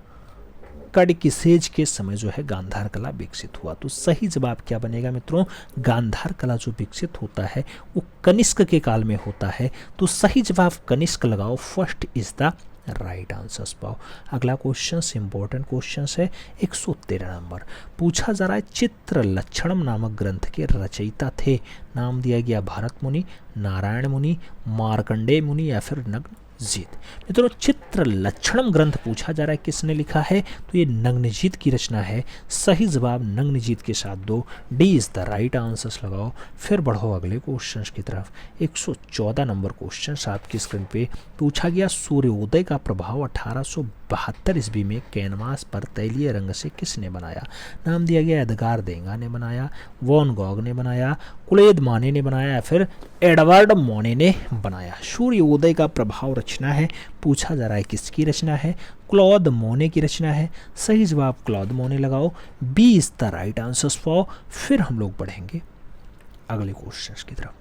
कड़किसेज के समय जो है गांधार कला विकसित हुआ। तो सही जवाब क्या बनेगा मित्रों? गांधार कला जो विकसित होता है वो कनिष्क के काल में होता है, तो सही जवाब कनिष्क लगाओ, first is the right answers पाओ। अगला क्वेश्चन इंपॉर्टेंट क्वेश्चन है 113 नंबर। पूछा जा रहा है चित्र लक्षणम नामक ग्रंथ के रचयिता थे? नाम दिया गया भरत मुनि, नारायण मुनि, मार्कंडेय मुनि, या फिर नग्न नग्नजीत। मित्रों चित्र लक्षणम ग्रंथ पूछा जा रहा है, किसने लिखा है, तो ये नग्नजीत की रचना है। सही जवाब नग्नजीत के साथ दो, D is the right answers लगाओ। फिर बढ़ो अगले क्वेश्चन की तरफ। 114 नंबर क्वेश्चन आपकी स्क्रीन पे पूछा गया, सूर्योदय का प्रभाव 1872 ईस्वी में कैनवास पर तैलीय रंग से किसने बनाया। नाम दिया गया एडगार देंगा ने बनाया, वॉन गॉग ने बनाया, क्लेद माने ने बनाया या फिर एडवर्ड मोने ने बनाया। सूर्योदय का प्रभाव रचना है, पूछा जा रहा है किसकी रचना है, क्लॉद मोने की रचना है। सही जवाब क्लॉद मोने लगाओ, B is the right answers for. फिर हम लोग बढ़ेंगे अगले क्वेश्चन की तरफ।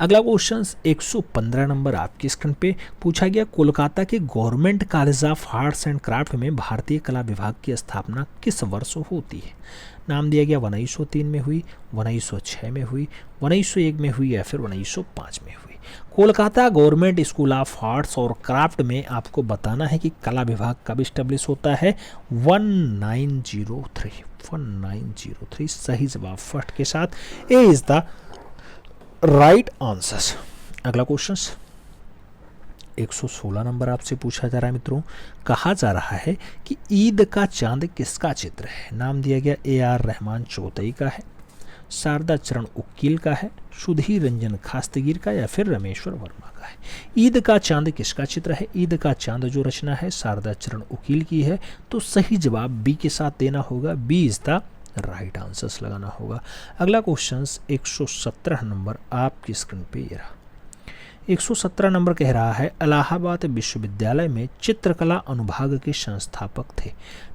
अगला क्वेश्चन 115 नंबर आपकी स्क्रीन पे पूछा गया, कोलकाता के government college of arts and craft में भारतीय कला विभाग की स्थापना किस वर्ष होती है। नाम दिया गया 1903 में हुई, 1906 में हुई, 1901 में हुई या फिर 1905 में हुई। Kolkata government school of arts और क्राफ्ट में आपको बताना है कि कला विभाग कब स्टेब्लिश होता है, 1903। सही जवाब फर्स्ट के साथ ए इज द राइट आंसर्स। अगला क्वेश्चन 116 नंबर आपसे पूछा जा रहा है मित्रों, कहा जा रहा है कि ईद का चांद किसका चित्र है। नाम दिया गया ए आर रहमान चौधरी का है, शारदा चरण उकील का है, सुधीर रंजन खास्तगीर का या फिर रमेश्वर वर्मा का है। ईद का चांद किसका चित्र है, ईद का चांद जो रचना है शारदा चरण उकील की है, तो सही जवाब बी के साथ देना होगा, B is the right answers लगाना होगा। अगला क्वेश्चन 117 नंबर आपकी स्क्रीन पे ये रहा। 117 नंबर कह रहा है, इलाहाबाद विश्वविद्यालय में चित्रकला अनुभाग के संस्थापक थे।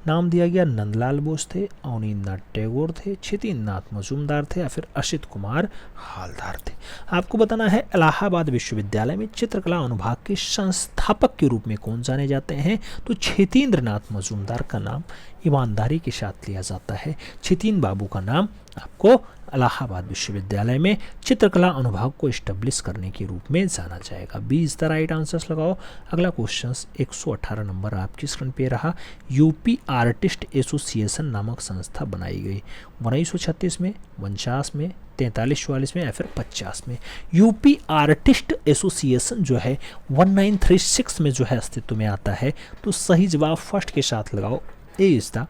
नाम दिया गया नंदलाल बोस थे, अवनींद्रनाथ टैगोर थे, छितिन्द्रनाथ मजूमदार थे या फिर असित कुमार हालदार थे। आपको बताना है इलाहाबाद विश्वविद्यालय में चित्रकला अनुभाग के संस्थापक के रूप में कौन जाने जाते हैं, तो छितिन्द्रनाथ मजूमदार का नाम ईमानदारी के साथ लिया जाता है। छितिन बाबू का नाम आपको इलाहाबाद विश्वविद्यालय में चित्रकला अनुभाग को एस्टेब्लिश करने के रूप में जाना जाएगा, B is the right answers लगाओ। अगला क्वेश्चन 118 नंबर आपकी स्क्रीन पे रहा, यूपी आर्टिस्ट एसोसिएशन नामक संस्था बनाई गई 1936 में, 49 में, 43-44 में या फिर 50 में। यूपी आर्टिस्ट एसोसिएशन जो है 1936 में जो है अस्तित्व में आता है, तो सही जवाब फर्स्ट के साथ लगाओ, A is the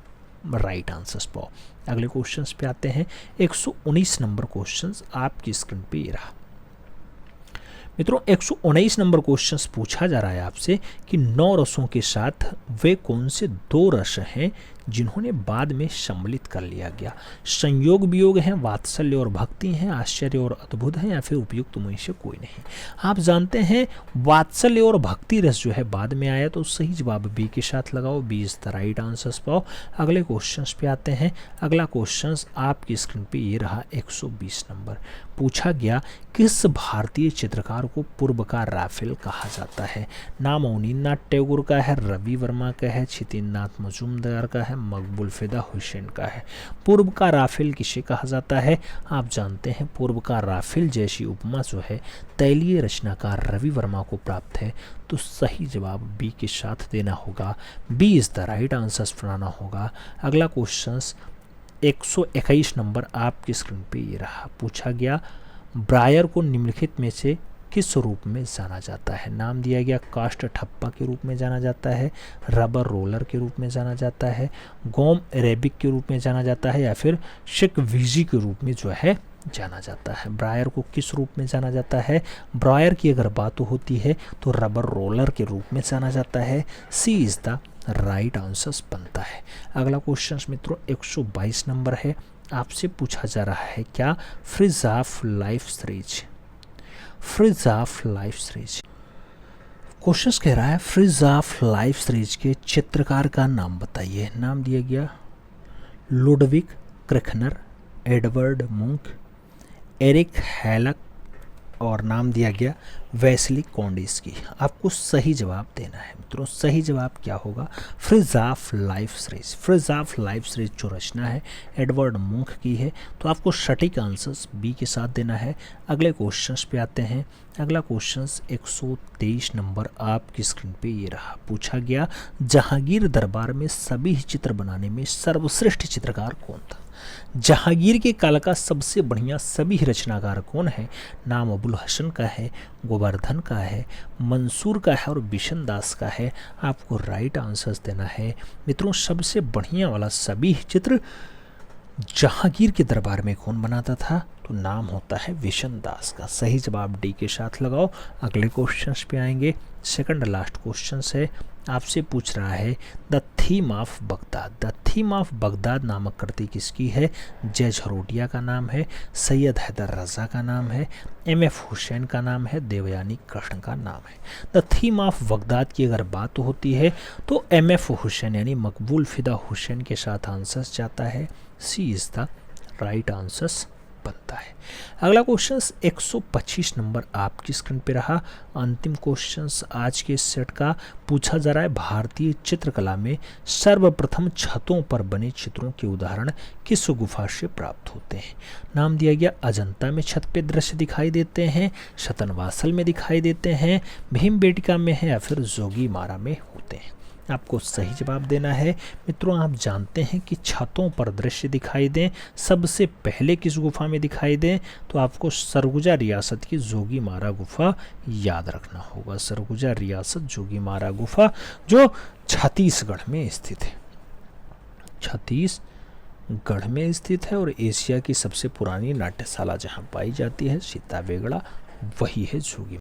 right answers for. अगले क्वेश्चंस पे आते हैं। 119 नंबर क्वेश्चंस आपकी स्क्रीन पे ये रहा मित्रों। 119 नंबर क्वेश्चंस पूछा जा रहा है आपसे कि 9 रसों के साथ वे कौन से 2 रस हैं जिन्होंने बाद में सम्मिलित कर लिया गया। संयोग वियोग हैं, वात्सल्य और भक्ति हैं, आश्चर्य और अद्भुत हैं या फिर उपयुक्त में से कोई नहीं। आप जानते हैं वात्सल्य और भक्ति रस जो है बाद में आया, तो सही जवाब बी के साथ लगाओ, B is the right answers पाओ। अगले क्वेश्चंस पे आते हैं। अगला क्वेश्चंस आपकी स्क्रीन पे ये रहा 120 नंबर। पूछा गया, किस भारतीय चित्रकार को पूर्व का राफेल कहा जाता है। नाम अवनींद्रनाथ टैगोर का है, रवि वर्मा का है, छितिन्द्रनाथ मजूमदार का है, मकबूल फिदा हुसैन का है। पूर्व का राफेल किसे कहा जाता है, आप जानते हैं पूर्व का राफेल जैसी उपमा जो है तैलीय रचनाकार रवि वर्मा को प्राप्त है, तो सही जवाब बी के साथ देना होगा, B is the right answers बनाना होगा। अगला क्वेश्चन 121 नंबर आपकी स्क्रीन पे ये रहा। पूछा गया, ब्रायर को निम्नलिखित में से किस रूप में जाना जाता है। नाम दिया गया कास्ट ठप्पा के रूप में जाना जाता है, रबर रोलर के रूप में जाना जाता है, गोम अरेबिक के रूप में जाना जाता है या फिर शिकवीजी के रूप में जो है जाना जाता है। ब्रायर को किस रूप में जाना जाता है, ब्रायर की अगर बात होती है तो रबर रोलर के रूप में जाना जाता है, सी इज द राइट आंसर्स बनता है। अगला क्वेश्चन मित्रों 122 नंबर है। आपसे पूछा जा रहा है क्या, fridge of life series, fridge of life series question कह रहा है फ्रिज ऑफ लाइफ सीरीज के चित्रकार का नाम बताइए। नाम दिया गया लुडविग क्रिखनर, एडवर्ड मुंक, एरिक हैलक और नाम दिया गया वेस्ली कॉन्डिस्की। आपको सही जवाब देना है मित्रों। सही जवाब क्या होगा, fridge of life series. Fridge of life series जो रचना है एडवर्ड मुंक की है, तो आपको सटीक आंसर्स बी के साथ देना है। अगले क्वेश्चंस पे आते हैं। अगला क्वेश्चंस 123 नंबर आपकी स्क्रीन पे ये रहा। पूछा गया, जहांगीर दरबार में सभी चित्र बनाने में सर्वश्रेष्ठ चित्रकार कौन था। जहांगीर के काल का सबसे बढ़िया सभी रचनाकार कौन है? नाम अबुल हसन का है, गोवर्धन का है, मंसूर का है और बिशन दास का है। आपको राइट आंसर्स देना है। मित्रों, सबसे बढ़िया वाला सभी चित्र जहांगीर के दरबार में कौन बनाता था? तो नाम होता है बिशन दास का। सही जवाब डी के साथ लगाओ। अगले क्वेश्चंस पे आएंगे। सेकंड लास्ट क्वेश्चन है, आपसे पूछ रहा है the theme of Baghdad. The theme of Baghdad नामक कृति किसकी है? जय झरोटिया का नाम है, सैयद हैदर रजा का नाम है, एम.एफ. हुसैन का नाम है, देवयानी कृष्ण का नाम है। द थीम ऑफ बगदाद की अगर बात होती है तो एम.एफ. हुसैन यानी मकबूल फिदा हुसैन के साथ आंसर जाता है। सी इज द राइट आंसर्स बनता है। अगला क्वेश्चन 125 नंबर आपकी स्क्रीन पे रहा। अंतिम क्वेश्चंस आज के सेट का पूछा जा रहा है, भारतीय चित्रकला में सर्वप्रथम छतों पर बने चित्रों के उदाहरण किस गुफा से प्राप्त होते हैं? नाम दिया गया अजंता में छत पे दृश्य दिखाई देते हैं, शतनवासल में दिखाई देते हैं, भीमबेटका में है या फिर जोगीमारा में होते हैं। आपको सही जवाब देना है। मित्रों, आप जानते हैं कि छतों पर दृश्य दिखाई दें सबसे पहले किस गुफा में दिखाई दें? तो आपको सरगुजा रियासत की जोगीमारा गुफा याद रखना होगा। सरगुजा रियासत जोगीमारा गुफा जो छत्तीसगढ़ में स्थित है। छत्तीसगढ़ में स्थित है और एशिया की सबसे पुरानी नाट्यशाला जहाँ पाई जाती है सीता बेगड़ा, वही है जोगी।